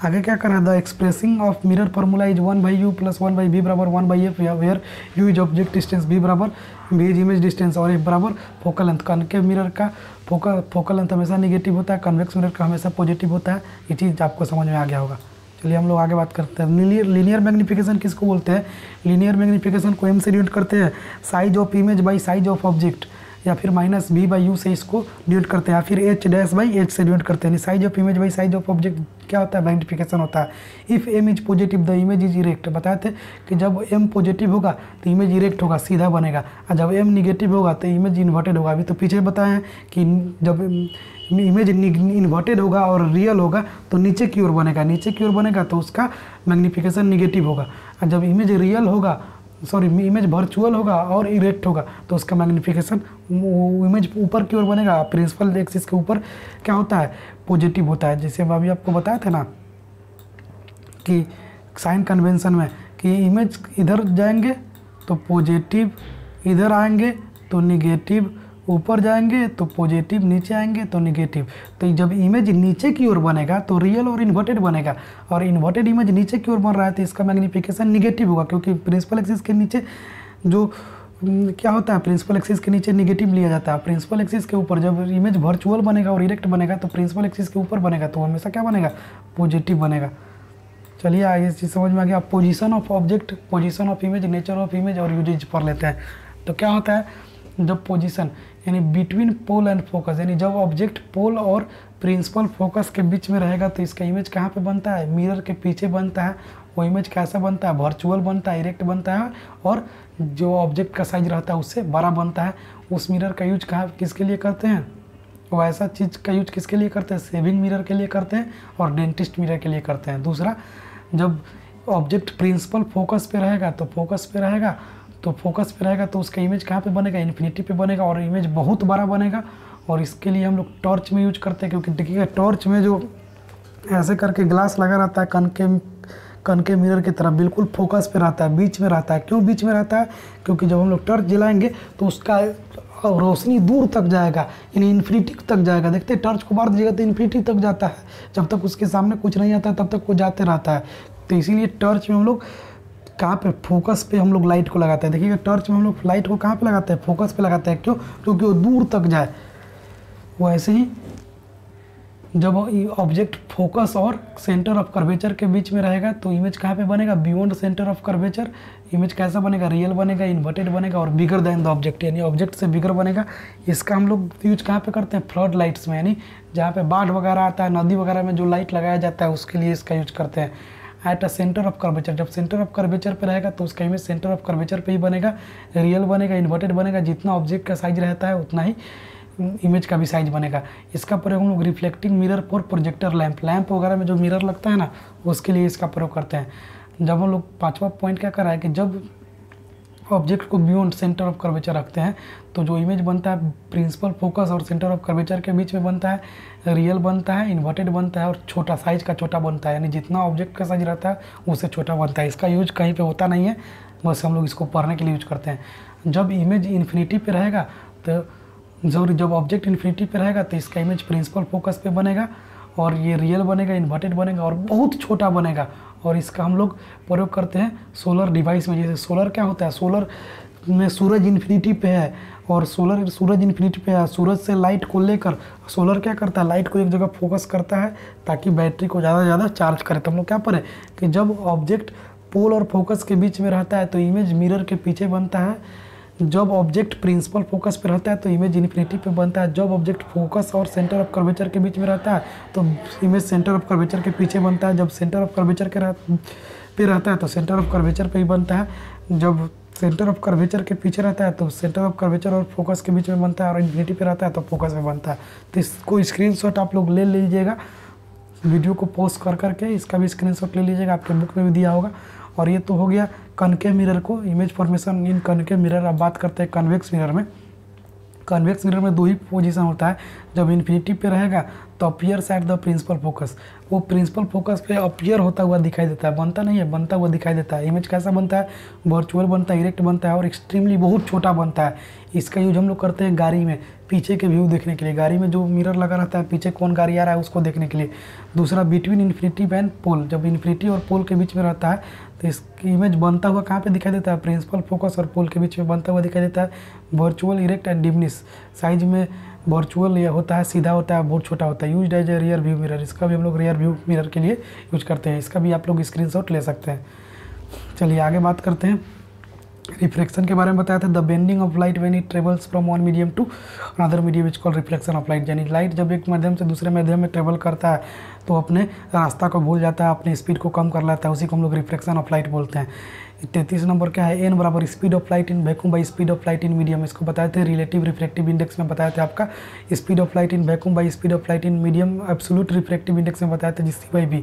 Speaker 1: आगे क्या कर रहा है, the expressing of mirror formula is 1/u + 1/v बराबर 1/f, where u is object distance, v बराबर v इज इमेज डिस्टेंस और f बराबर फोकल लेंथ। कनकेव मिरर का फोकल लेंथ हमेशा निगेटिव होता है, कन्वेक्स मिरर का हमेशा पॉजिटिव होता है। ये चीज़ आपको समझ में आ गया होगा। चलिए हम लोग आगे बात करते हैं। लीनियर मैग्निफिकेशन किसको बोलते हैं? लीनियर मैग्निफिकेशन को m से डिनोट करते हैं, size of image by size of object, या फिर -v/u से इसको डिनोट करते हैं, या फिर h'/h से डिनोट करते हैं। Size of image by size of object क्या होता है, मैग्निफिकेशन होता है। If m is positive the image is erect. बताए थे कि जब m पॉजिटिव होगा तो इमेज इरेक्ट होगा, सीधा बनेगा, और जब m निगेटिव होगा तो इमेज इन्वर्टेड होगा। अभी तो पीछे बताए हैं कि जब इमेज इन्वर्टेड होगा और रियल होगा तो नीचे की ओर बनेगा, नीचे की ओर बनेगा तो उसका मैग्निफिकेशन निगेटिव होगा, और जब इमेज रियल होगा, सॉरी इमेज वर्चुअल होगा और इरेक्ट होगा तो उसका मैग्निफिकेशन इमेज ऊपर की ओर बनेगा, प्रिंसिपल एक्सिस के ऊपर क्या होता है, पॉजिटिव होता है। जैसे अभी आपको बताया था ना कि साइन कन्वेंशन में कि इमेज इधर जाएंगे तो पॉजिटिव, इधर आएंगे तो निगेटिव, ऊपर जाएंगे तो पॉजिटिव, नीचे आएंगे तो निगेटिव। तो जब इमेज नीचे की ओर बनेगा तो रियल और इन्वर्टेड बनेगा, और इन्वर्टेड इमेज नीचे की ओर बन रहा है तो इसका मैग्निफिकेशन निगेटिव होगा, क्योंकि प्रिंसिपल एक्सिस के नीचे जो क्या होता है, प्रिंसिपल एक्सिस के नीचे निगेटिव लिया जाता है। प्रिंसिपल एक्सिस के ऊपर जब इमेज वर्चुअल बनेगा और इरेक्ट बनेगा तो प्रिंसिपल एक्सिस के ऊपर बनेगा तो हमेशा क्या बनेगा, पॉजिटिव बनेगा। चलिए आगे चीज़ समझ में आ गया। Position of object, position of image, nature of image और यूजेज पढ़ लेते हैं। तो क्या होता है, जब पोजीशन यानी बिटवीन पोल एंड फोकस, यानी जब ऑब्जेक्ट पोल और प्रिंसिपल फोकस के बीच में रहेगा तो इसका इमेज कहाँ पे बनता है, मिरर के पीछे बनता है। वो इमेज कैसा बनता है, वर्चुअल बनता है, इरेक्ट बनता है, और जो ऑब्जेक्ट का साइज रहता है उससे बड़ा बनता है। उस मिरर का यूज कहाँ किसके लिए करते हैं, वो ऐसा चीज़ का यूज किसके लिए करते हैं, सेविंग मिरर के लिए करते हैं और डेंटिस्ट मिरर के लिए करते हैं। दूसरा, जब ऑब्जेक्ट प्रिंसिपल फोकस पे रहेगा तो फोकस पे रहेगा तो उसका इमेज कहाँ पे बनेगा, इन्फिनिटी पे बनेगा और इमेज बहुत बड़ा बनेगा। और इसके लिए हम लोग टॉर्च में यूज करते हैं, क्योंकि देखिएगा टॉर्च में जो ऐसे करके ग्लास लगा रहता है कनके मिरर की तरफ, बिल्कुल फोकस पे रहता है, बीच में रहता है। क्यों बीच में रहता है, क्योंकि जब हम लोग टॉर्च जलाएंगे तो उसका रोशनी दूर तक जाएगा, यानी इन्फिनिटी तक जाएगा। देखते हैं टॉर्च को मार दीजिएगा तो इन्फिनिटी तक जाता है, जब तक उसके सामने कुछ नहीं आता तब तक वो जाते रहता है। तो इसीलिए टॉर्च में हम लोग कहाँ पे, फोकस पे हम लोग लाइट को लगाते हैं। देखिएगा टॉर्च में हम लोग लाइट को कहाँ पे लगाते हैं, फोकस पे लगाते हैं। क्यों, क्योंकि वो दूर तक जाए। वो ऐसे ही जब ऑब्जेक्ट फोकस और सेंटर ऑफ कर्वेचर के बीच में रहेगा तो इमेज कहाँ पे बनेगा, beyond centre of curvature. Image कैसा बनेगा, रियल बनेगा, इन्वर्टेड बनेगा और बिगर देन द ऑब्जेक्ट, यानी ऑब्जेक्ट से बिगर बनेगा। इसका हम लोग यूज कहाँ पे करते हैं, फ्लड लाइट्स में, यानी जहाँ पे बाढ़ वगैरह आता है, नदी वगैरह में जो लाइट लगाया जाता है उसके लिए इसका यूज करते हैं। Eight a centre of curvature, जब सेंटर ऑफ कर्वेचर पे रहेगा तो उसका इमेज सेंटर ऑफ कर्वेचर पे ही बनेगा, रियल बनेगा, इन्वर्टेड बनेगा। जितना ऑब्जेक्ट का साइज रहता है उतना ही इमेज का भी साइज बनेगा। इसका प्रयोग हम लोग reflecting mirror for projector lamp वगैरह में जो मिरर लगता है ना, उसके लिए इसका प्रयोग करते हैं। जब हम लोग पांचवा पॉइंट क्या कर रहा है कि जब ऑब्जेक्ट को बियॉन्ड सेंटर ऑफ कर्वेचर रखते हैं तो जो इमेज बनता है प्रिंसिपल फोकस और सेंटर ऑफ कर्वेचर के बीच में बनता है, रियल बनता है, इन्वर्टेड बनता है और छोटा साइज का छोटा बनता है, यानी जितना ऑब्जेक्ट का साइज रहता है उससे छोटा बनता है। इसका यूज कहीं पे होता नहीं है, बस हम लोग इसको पढ़ने के लिए यूज करते हैं। जब इमेज इन्फिनिटी पे रहेगा तो जब ऑब्जेक्ट इन्फिनिटी पे रहेगा तो इसका इमेज प्रिंसिपल फोकस पे बनेगा और ये रियल बनेगा, इन्वर्टेड बनेगा और बहुत छोटा बनेगा। और इसका हम लोग प्रयोग करते हैं सोलर डिवाइस में। जैसे सोलर क्या होता है, सोलर में सूरज इन्फिनिटी पे है और सूरज इन्फिनिटी पे है, सूरज से लाइट को लेकर सोलर क्या करता है, लाइट को एक जगह फोकस करता है ताकि बैटरी को ज़्यादा से ज़्यादा चार्ज करे। तो हम लोग क्या पढ़े कि जब ऑब्जेक्ट पोल और फोकस के बीच में रहता है तो इमेज मिरर के पीछे बनता है, जब ऑब्जेक्ट प्रिंसिपल फोकस पे रहता है तो इमेज इन्फिनिटी पे बनता है, जब ऑब्जेक्ट फोकस और सेंटर ऑफ कर्वेचर के बीच में रहता है तो इमेज सेंटर ऑफ कर्वेचर के पीछे बनता है, जब सेंटर ऑफ कर्वेचर के पे रहता है तो सेंटर ऑफ कर्वेचर पे ही बनता है, जब सेंटर ऑफ कर्वेचर के पीछे रहता है तो सेंटर ऑफ कर्वेचर और फोकस के बीच में बनता है और इन्फिनिटी पे रहता है तो फोकस में बनता है। तो इसको स्क्रीनशॉट आप लोग ले लीजिएगा, वीडियो को पॉज कर करके इसका भी स्क्रीनशॉट ले लीजिएगा, आपके बुक में भी दिया होगा। और ये तो हो गया कनकेव मिरर को, इमेज फॉर्मेशन इन कनकेव मिरर। अब बात करते हैं कन्वेक्स मिरर में। कन्वेक्स मिरर में दो ही पोजीशन होता है। जब इन्फिनिटी पे रहेगा तो appears at the principal focus, वो प्रिंसिपल फोकस पे अपीयर होता हुआ दिखाई देता है, बनता नहीं है, बनता हुआ दिखाई देता है। इमेज कैसा बनता है? वर्चुअल बनता है, इरेक्ट बनता है और एक्सट्रीमली बहुत छोटा बनता है। इसका यूज हम लोग करते हैं गाड़ी में पीछे के व्यू देखने के लिए, गाड़ी में जो मिरर लगा रहता है पीछे कौन गाड़ी आ रहा है उसको देखने के लिए। दूसरा बिटवीन इन्फिनिटी एंड पोल, जब इन्फिनिटी और पोल के बीच में रहता है तो इसकी इमेज बनता हुआ कहाँ पे दिखाई देता है? प्रिंसिपल फोकस और पोल के बीच में बनता हुआ दिखाई देता है। Virtual, erect and diminish, size में वर्चुअल ये होता है, सीधा होता है, बहुत छोटा होता है। Use as a rear view mirror, इसका भी हम लोग रियर व्यू मिरर के लिए यूज करते हैं। इसका भी आप लोग स्क्रीनशॉट ले सकते हैं। चलिए आगे बात करते हैं। रिफ्लेक्शन के बारे में बताया था, the bending of light when it travels from one medium to another medium is called reflection of light. यानी लाइट जब एक माध्यम से दूसरे माध्यम में ट्रेवल करता है तो अपने रास्ता को भूल जाता है, अपनी स्पीड को कम कर लेता है, उसी को हम लोग रिफ्लेक्शन ऑफ लाइट बोलते हैं। 33 नंबर क्या है? एन बराबर speed of light in vacuum by speed of light in medium. इसको बताए थे रिलेटिव रिफ्रैक्टिव इंडेक्स में, बताया थे आपका speed of light in vacuum by speed of light in medium, absolute refractive index में बताया था GC/B।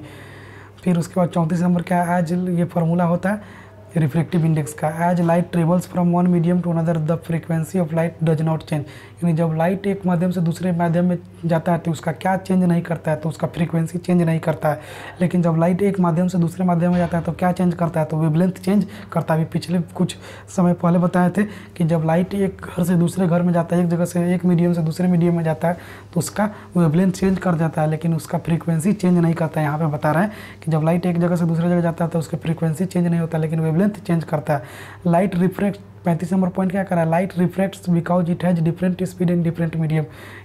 Speaker 1: फिर उसके बाद 34 नंबर क्या है? एज ये फार्मूला होता है रिफ्रैक्टिव इंडेक्स का, as light travels from one medium to another the frequency of light does not change. यानी जब लाइट एक माध्यम से दूसरे माध्यम में जाता है तो उसका क्या चेंज नहीं करता है? तो उसका फ्रीक्वेंसी चेंज नहीं करता है। लेकिन जब लाइट एक माध्यम से दूसरे माध्यम में जाता है तो क्या चेंज करता है? तो वेवलेंथ चेंज करता है। अभी पिछले कुछ समय पहले बताए थे कि जब लाइट एक घर से दूसरे घर में जाता है, एक जगह से एक मीडियम से दूसरे मीडियम में जाता है तो उसका वेवलेंथ चेंज कर जाता है, लेकिन उसका फ्रीक्वेंसी चेंज नहीं करता है। यहाँ पे बता रहे हैं कि जब लाइट एक जगह से दूसरी जगह जाता है तो उसकी फ्रीक्वेंसी चेंज नहीं होता, लेकिन वेवलेंथ चेंज करता है। लाइट रिफ्रैक्ट, 35 नंबर पॉइंट क्या करा है? Light refracts because it has different speed in different medium.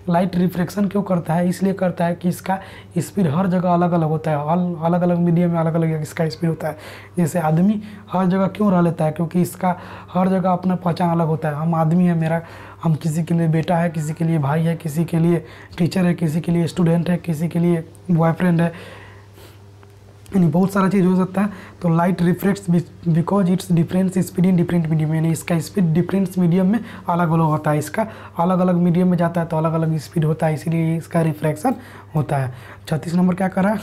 Speaker 1: Light refraction क्यों करता है? इसलिए करता है कि इसका स्पीड हर जगह अलग अलग होता है, अलग अलग मीडियम में अलग अलग इसका स्पीड होता है। जैसे आदमी हर जगह क्यों रह लेता है? क्योंकि इसका हर जगह अपना पहचान अलग होता है। हम आदमी है, मेरा हम किसी के लिए बेटा है, किसी के लिए भाई है, किसी के लिए टीचर है, किसी के लिए स्टूडेंट है, किसी के लिए बॉयफ्रेंड है, यानी बहुत सारा चीज़ हो सकता है। तो light refracts because it's difference speed in different medium, यानी इसका स्पीड डिफरेंट मीडियम में अलग अलग होता है। इसका अलग अलग मीडियम में जाता है तो अलग अलग स्पीड होता है, इसीलिए इसका रिफ्रैक्शन होता है। 36 नंबर क्या करा?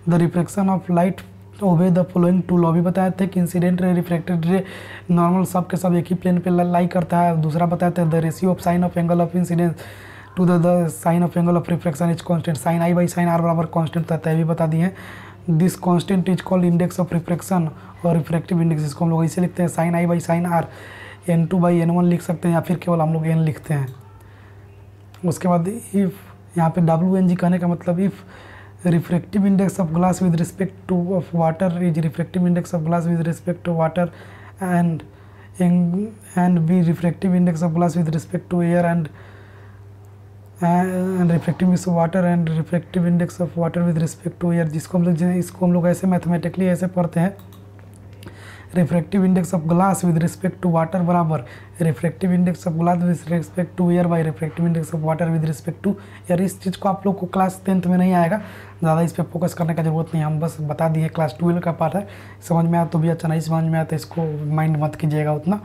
Speaker 1: The refraction of light obey the following two law. भी बताए थे कि incident ray, refracted ray, normal सब के सब एक ही प्लेन पे लाई करता है। दूसरा बताए थे the ratio of sine of angle of incidence to the sine of angle of refraction is constant. Sine I by sine R बराबर कॉन्स्टेंट रहता है, भी बता दिए हैं। This constant is called index of refraction और रिफ्रैक्टिव इंडेक्स। इसको हम लोग ऐसे लिखते हैं sine I by sine R, N2/N1 लिख सकते हैं या फिर केवल हम लोग N लिखते हैं। उसके बाद इफ़, यहाँ पे WNG कहने का मतलब if refractive index of glass with respect to of water is refractive index of glass with respect to water and B refractive index of glass with respect to air and refractive index of water and refractive index of water with respect to air. इसको हम लोग ऐसे मैथमेटिकली ऐसे पढ़ते हैं, refractive index of glass with respect to water बराबर refractive index of glass with respect to air by refractive index of water with respect to air. इस चीज़ को आप लोग को क्लास 10th में नहीं आएगा, ज़्यादा इस पर फोकस करने का जरूरत नहीं, हम बस बता दिए। क्लास 12 का पार्ट है, समझ में आया तो भी अच्छा, नहीं समझ में आया तो इसको माइंड मत कीजिएगा उतना।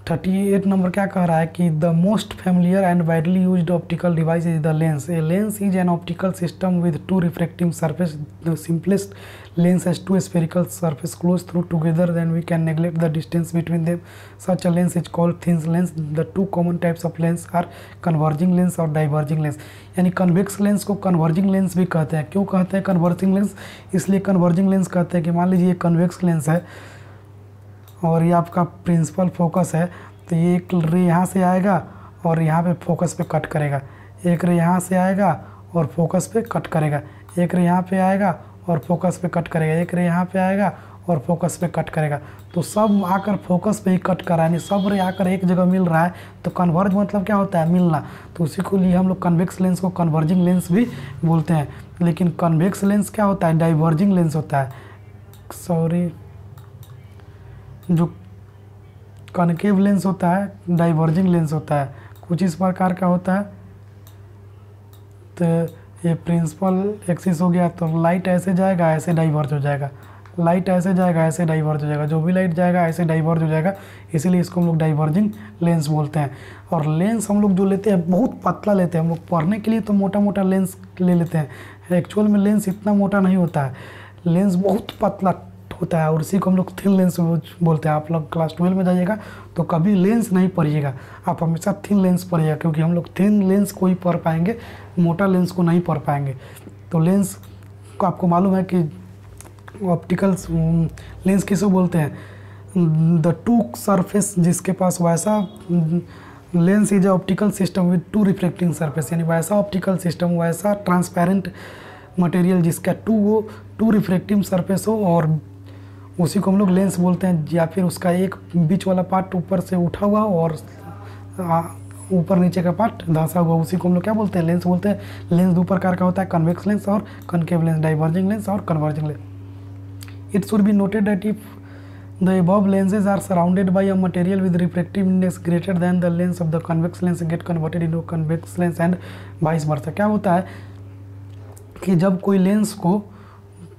Speaker 1: 38 नंबर क्या कह रहा है कि the most familiar and widely used optical device is the lens. A lens is an optical system with two refracting surface. The simplest lens has two spherical surface close through together, then we can neglect the distance between them. Such a lens is called thin lens. The two common types of lens are converging lens और diverging lens। यानी कन्वेक्स लेंस को कन्वर्जिंग लेंस भी कहते हैं। क्यों कहते हैं कन्वर्जिंग लेंस? इसलिए कन्वर्जिंग लेंस कहते हैं कि मान लीजिए ये कन्वेक्स लेंस है और ये आपका प्रिंसिपल फोकस है, तो ये एक रे यहाँ से आएगा और यहाँ पे फोकस पे कट करेगा, एक रे यहाँ से आएगा और फोकस पे कट करेगा, एक रे यहाँ पे आएगा और फोकस पे कट करेगा, एक रे यहाँ पे आएगा और फोकस पे कट करेगा। तो सब आकर फोकस पे ही कट कर रहा है, यानी सब रे आकर एक जगह मिल रहा है। तो कन्वर्ज मतलब क्या होता है? मिलना। तो उसी को लिए हम लोग कन्वेक्स लेंस को कन्वर्जिंग लेंस भी बोलते हैं। लेकिन कन्वेक्स लेंस क्या होता है? डाइवर्जिंग लेंस होता है। सॉरी, जो कनकेव लेंस होता है डाइवर्जिंग लेंस होता है, कुछ इस प्रकार का होता है। तो ये प्रिंसिपल एक्सिस हो गया, तो लाइट ऐसे जाएगा ऐसे डाइवर्ज हो जाएगा, लाइट ऐसे जाएगा ऐसे डाइवर्ज हो जाएगा, जो भी लाइट जाएगा ऐसे डाइवर्ज हो जाएगा, इसीलिए इसको हम लोग डाइवर्जिंग लेंस बोलते हैं। और लेंस हम लोग जो लेते हैं बहुत पतला लेते हैं, हम लोग पढ़ने के लिए तो मोटा मोटा लेंस ले लेते हैं, एक्चुअल में लेंस इतना मोटा नहीं होता है, लेंस बहुत पतला होता है और उसी को हम लोग थिन लेंस बोलते हैं। आप लोग क्लास 12 में जाइएगा तो कभी लेंस नहीं पढ़िएगा, आप हमेशा थिन लेंस पढ़िएगा, क्योंकि हम लोग थिन लेंस को ही पढ़ पाएंगे, मोटा लेंस को नहीं पढ़ पाएंगे। तो लेंस को आपको मालूम है कि ऑप्टिकल लेंस किसको बोलते हैं, द टू सरफेस जिसके पास वैसा lens is optical system with to reflecting surface, यानी वैसा ऑप्टिकल सिस्टम, वैसा ट्रांसपेरेंट मटेरियल जिसका टू रिफ्लेक्टिव सरफेस हो, और उसी को हम लोग लेंस बोलते हैं। या फिर उसका एक बीच वाला पार्ट ऊपर से उठा हुआ और ऊपर नीचे का पार्ट धंसा हुआ, उसी को हम लोग क्या बोलते हैं, लेंस बोलते हैं। लेंस दो प्रकार का होता है, कन्वेक्स लेंस और कनकेव लेंस, डाइवर्जिंग लेंस और converging lens. It should be noted that if the above lenses are surrounded by a material with refractive index greater than the lens of the convex lens get converted into convex lens and vice versa। क्या होता है कि जब कोई लेंस को,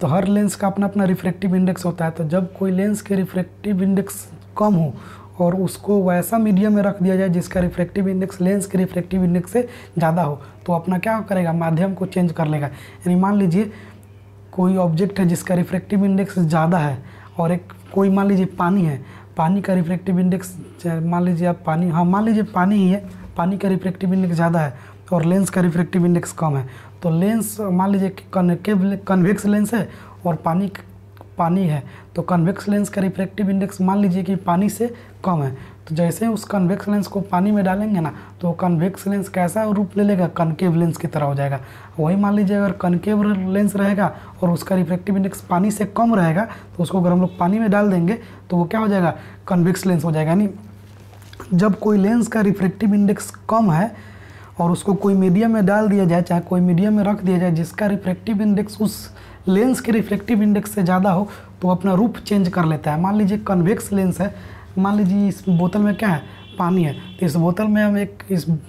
Speaker 1: तो हर लेंस का अपना अपना रिफ्रैक्टिव इंडेक्स होता है, तो जब कोई लेंस के रिफ्रैक्टिव इंडेक्स कम हो और उसको वैसा मीडियम में रख दिया जाए जिसका रिफ्रैक्टिव इंडेक्स लेंस के रिफ्रैक्टिव इंडेक्स से ज़्यादा हो, तो अपना क्या करेगा, माध्यम को चेंज कर लेगा। यानी मान लीजिए कोई ऑब्जेक्ट है जिसका रिफ्रैक्टिव इंडेक्स ज़्यादा है, और एक कोई मान लीजिए पानी है, पानी का रिफ्रैक्टिव इंडेक्स, मान लीजिए आप पानी, हाँ मान लीजिए पानी ही है, पानी का रिफ्रैक्टिव इंडेक्स ज़्यादा है और लेंस का रिफ्रैक्टिव इंडेक्स कम है, तो लेंस मान लीजिए कि कन्वेक्स लेंस है और पानी है, तो कन्वेक्स लेंस का रिफ्रैक्टिव इंडेक्स मान लीजिए कि पानी से कम है, तो जैसे उस कन्वेक्स लेंस को पानी में डालेंगे ना, तो कन्वेक्स लेंस कैसा रूप ले लेगा, कनकेव लेंस की तरह हो जाएगा। वही मान लीजिए अगर कनकेव लेंस रहेगा और उसका रिफ्रैक्टिव इंडेक्स पानी से कम रहेगा, तो उसको अगर हम लोग पानी में डाल देंगे तो वो क्या हो जाएगा, कन्वेक्स लेंस हो जाएगा। यानी जब कोई लेंस का रिफ्रैक्टिव इंडेक्स कम है और उसको कोई मीडियम में डाल दिया जाए, चाहे कोई मीडियम में रख दिया जाए जिसका रिफ्रैक्टिव इंडेक्स उस लेंस के रिफ्रैक्टिव इंडेक्स से ज़्यादा हो, तो अपना रूप चेंज कर लेता है। मान लीजिए कन्वेक्स लेंस है, मान लीजिए इस बोतल में क्या है, पानी है, तो इस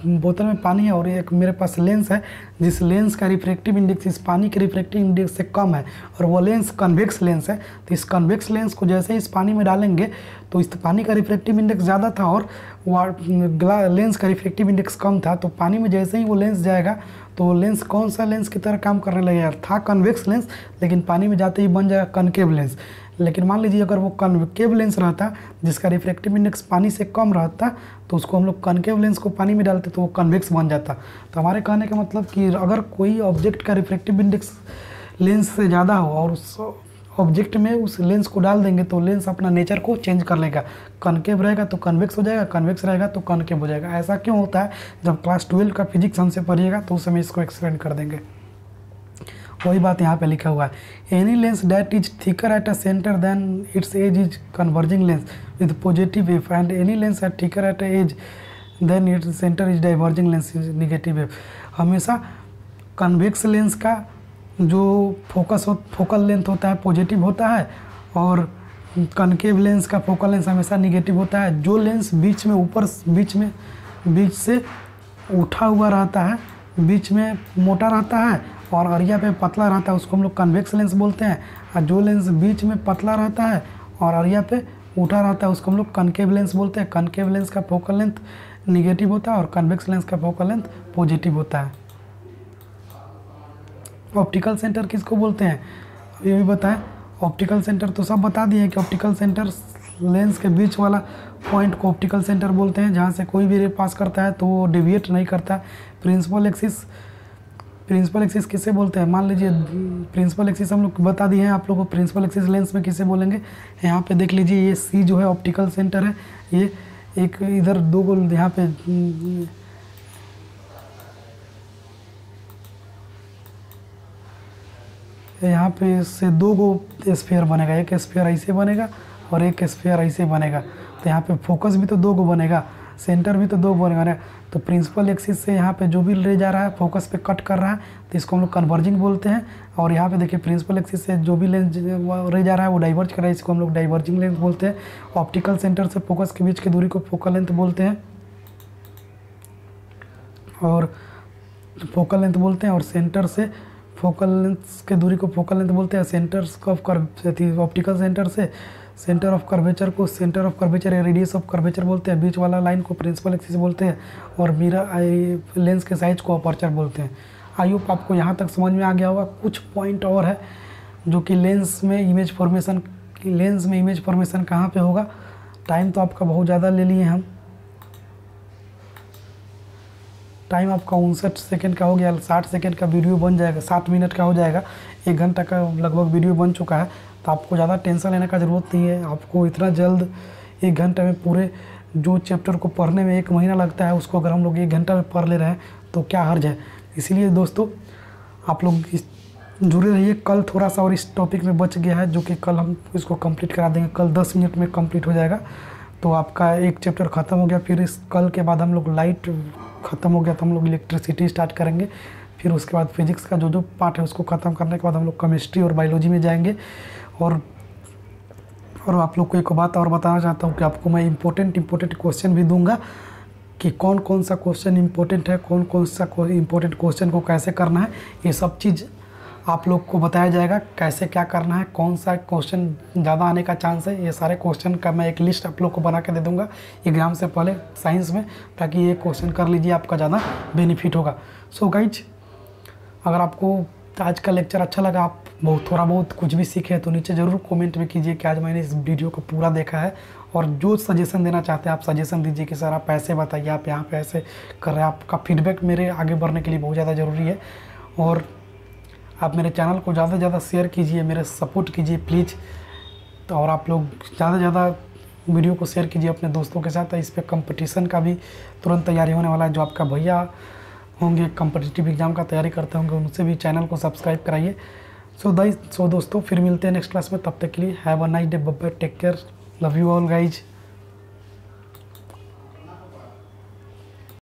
Speaker 1: बोतल में पानी है और एक मेरे पास लेंस है जिस लेंस का रिफ्रैक्टिव इंडेक्स इस पानी के रिफ्रैक्टिव इंडेक्स से कम है, और वो लेंस कन्वेक्स लेंस है। तो इस कन्वेक्स लेंस को जैसे ही इस पानी में डालेंगे तो इस पानी का रिफ्रैक्टिव इंडेक्स ज़्यादा था और लेंस का रिफ्रैक्टिव इंडेक्स कम था, तो पानी में जैसे ही वो लेंस जाएगा तो वो लेंस कौन सा लेंस की तरह काम करने लगेगा, था कन्वेक्स लेंस, लेकिन पानी में जाते ही बन जाएगा कनकेव लेंस। लेकिन मान लीजिए अगर वो कनकेव लेंस रहता जिसका रिफ्रैक्टिव इंडेक्स पानी से कम रहता, तो उसको हम लोग कनकेव लेंस को पानी में डालते तो वो कन्वेक्स बन जाता। तो हमारे कहने का मतलब कि अगर कोई ऑब्जेक्ट का रिफ्रैक्टिव इंडेक्स लेंस से ज़्यादा हो और उस ऑब्जेक्ट में उस लेंस को डाल देंगे तो लेंस अपना नेचर को चेंज कर लेगा, कनकेव रहेगा तो कन्वेक्स हो जाएगा, कन्वेक्स रहेगा तो कनकेव हो जाएगा। ऐसा क्यों होता है, जब क्लास 12 का फिजिक्स हमसे पढ़िएगा तो उस समय इसको एक्सप्लेन कर देंगे। वही बात यहाँ पे लिखा हुआ है, any lens that is thicker at a centre than its edge is converging lens with positive wave, and any lens at thicker at a edge than its centre is diverging lens is negative wave. हमेशा कन्वेक्स लेंस का जो फोकल लेंथ होता है पॉजिटिव होता है, और कनकेव लेंस का फोकल लेंथ हमेशा निगेटिव होता है। जो लेंस बीच में बीच से उठा हुआ रहता है, बीच में मोटा रहता है और अरिया पे पतला रहता है, उसको हम लोग कन्वेक्स लेंस बोलते हैं। और जो लेंस बीच में पतला रहता है और अरिया पे उठा रहता है उसको हम लोग कनकेव लेंस बोलते हैं। कनकेव लेंस का फोकल लेंथ निगेटिव होता है और कन्वेक्स लेंस का फोकल लेंथ पॉजिटिव होता है। ऑप्टिकल सेंटर किसको बोलते हैं ये भी बताएं। ऑप्टिकल सेंटर तो सब बता दिए कि ऑप्टिकल सेंटर लेंस के बीच वाला पॉइंट को ऑप्टिकल सेंटर बोलते हैं, जहाँ से कोई भी रे पास करता है तो वो डेविएट नहीं करता। प्रिंसिपल एक्सिस किसे बोलते हैं, मान लीजिए प्रिंसिपल एक्सिस हम लोग बता दिए हैं आप लोगों को। प्रिंसिपल एक्सिस लेंस में किसे बोलेंगे, यहाँ पे देख लीजिए, ये सी जो है ऑप्टिकल सेंटर है, ये एक इधर दो गो यहाँ पे से दो गो स्फीयर बनेगा, एक स्फीयर ऐसे बनेगा और एक स्फीयर ऐसे बनेगा। तो यहाँ पे फोकस भी तो दो गो बनेगा, सेंटर भी तो दो बनेगा। तो प्रिंसिपल एक्सिस से यहाँ पे जो भी रे जा रहा है फोकस पे कट कर रहा है तो इसको हम लोग कन्वर्जिंग बोलते हैं। और यहाँ पे देखिए प्रिंसिपल एक्सिस से जो भी लेंस रे जा रहा है वो डाइवर्ज कर रहा है, इसको हम लोग डाइवर्जिंग लेंस बोलते हैं। ऑप्टिकल सेंटर से फोकस के बीच की दूरी को फोकल लेंथ बोलते हैं, और फोकल लेंथ बोलते हैं। और सेंटर से फोकल लेंथ के दूरी को फोकल लेंथ बोलते हैं। सेंटर्स ऑफ ऑप्टिकल सेंटर से सेंटर ऑफ कर्वेचर को सेंटर ऑफ कर्वेचर या रेडियस ऑफ कर्वेचर बोलते हैं। बीच वाला लाइन को प्रिंसिपल एक्सिस बोलते हैं, और मिरर लेंस के साइज को अपर्चर बोलते हैं। आई होप आपको यहाँ तक समझ में आ गया होगा। कुछ पॉइंट और है जो कि लेंस में इमेज फॉर्मेशन कि लेंस में इमेज फॉर्मेशन कहाँ पे होगा। टाइम तो आपका बहुत ज़्यादा ले लिए हम, टाइम आपका 59 सेकेंड का हो गया। 60 सेकेंड का वीडियो बन जाएगा, 60 मिनट का हो जाएगा, 1 घंटा का लगभग वीडियो बन चुका है। तो आपको ज़्यादा टेंशन लेने का ज़रूरत नहीं है। आपको इतना जल्द 1 घंटे में पूरे जो चैप्टर को पढ़ने में 1 महीना लगता है, उसको अगर हम लोग 1 घंटा में पढ़ ले रहे हैं तो क्या हर्ज है। इसीलिए दोस्तों आप लोग जुड़े रहिए। कल थोड़ा सा और इस टॉपिक में बच गया है, जो कि कल हम इसको कंप्लीट करा देंगे। कल 10 मिनट में कंप्लीट हो जाएगा। तो आपका एक चैप्टर ख़त्म हो गया। फिर इस कल के बाद हम लोग लाइट ख़त्म हो गया तो हम लोग इलेक्ट्रिसिटी स्टार्ट करेंगे। फिर उसके बाद फिजिक्स का जो पार्ट है उसको ख़त्म करने के बाद हम लोग केमिस्ट्री और बायोलॉजी में जाएंगे। और आप लोग को एक बात और बताना चाहता हूँ कि आपको मैं इम्पोर्टेंट क्वेश्चन भी दूंगा कि कौन कौन सा क्वेश्चन इम्पोर्टेंट है, कौन कौन सा इम्पोर्टेंट क्वेश्चन को कैसे करना है, ये सब चीज़ आप लोग को बताया जाएगा। कैसे क्या करना है, कौन सा क्वेश्चन ज़्यादा आने का चांस है, ये सारे क्वेश्चन का मैं एक लिस्ट आप लोग को बना के दे दूँगा एग्ज़ाम से पहले साइंस में, ताकि ये क्वेश्चन कर लीजिए, आपका ज़्यादा बेनिफिट होगा। सो गाइज, अगर आपको आज का लेक्चर अच्छा लगा, आप थोड़ा बहुत कुछ भी सीखे, तो नीचे ज़रूर कमेंट में कीजिए कि आज मैंने इस वीडियो को पूरा देखा है। और जो सजेशन देना चाहते हैं आप सजेशन दीजिए कि सर आप ऐसे बताइए, आप यहाँ पे ऐसे कर रहे हैं। आपका फीडबैक मेरे आगे बढ़ने के लिए बहुत ज़्यादा ज़रूरी है। और आप मेरे चैनल को ज़्यादा से ज़्यादा शेयर कीजिए, मेरे सपोर्ट कीजिए प्लीज़। तो और आप लोग ज़्यादा से ज़्यादा वीडियो को शेयर कीजिए अपने दोस्तों के साथ। इस पर कंपटीशन का भी तुरंत तैयारी होने वाला है। जो आपका भैया होंगे कॉम्पिटिटिव एग्ज़ाम का तैयारी करते होंगे, उनसे भी चैनल को सब्सक्राइब कराइए। सो दोस्तों फिर मिलते हैं नेक्स्ट क्लास में। तब तक के लिए have a nice day, bye bye, take care, love you all guys.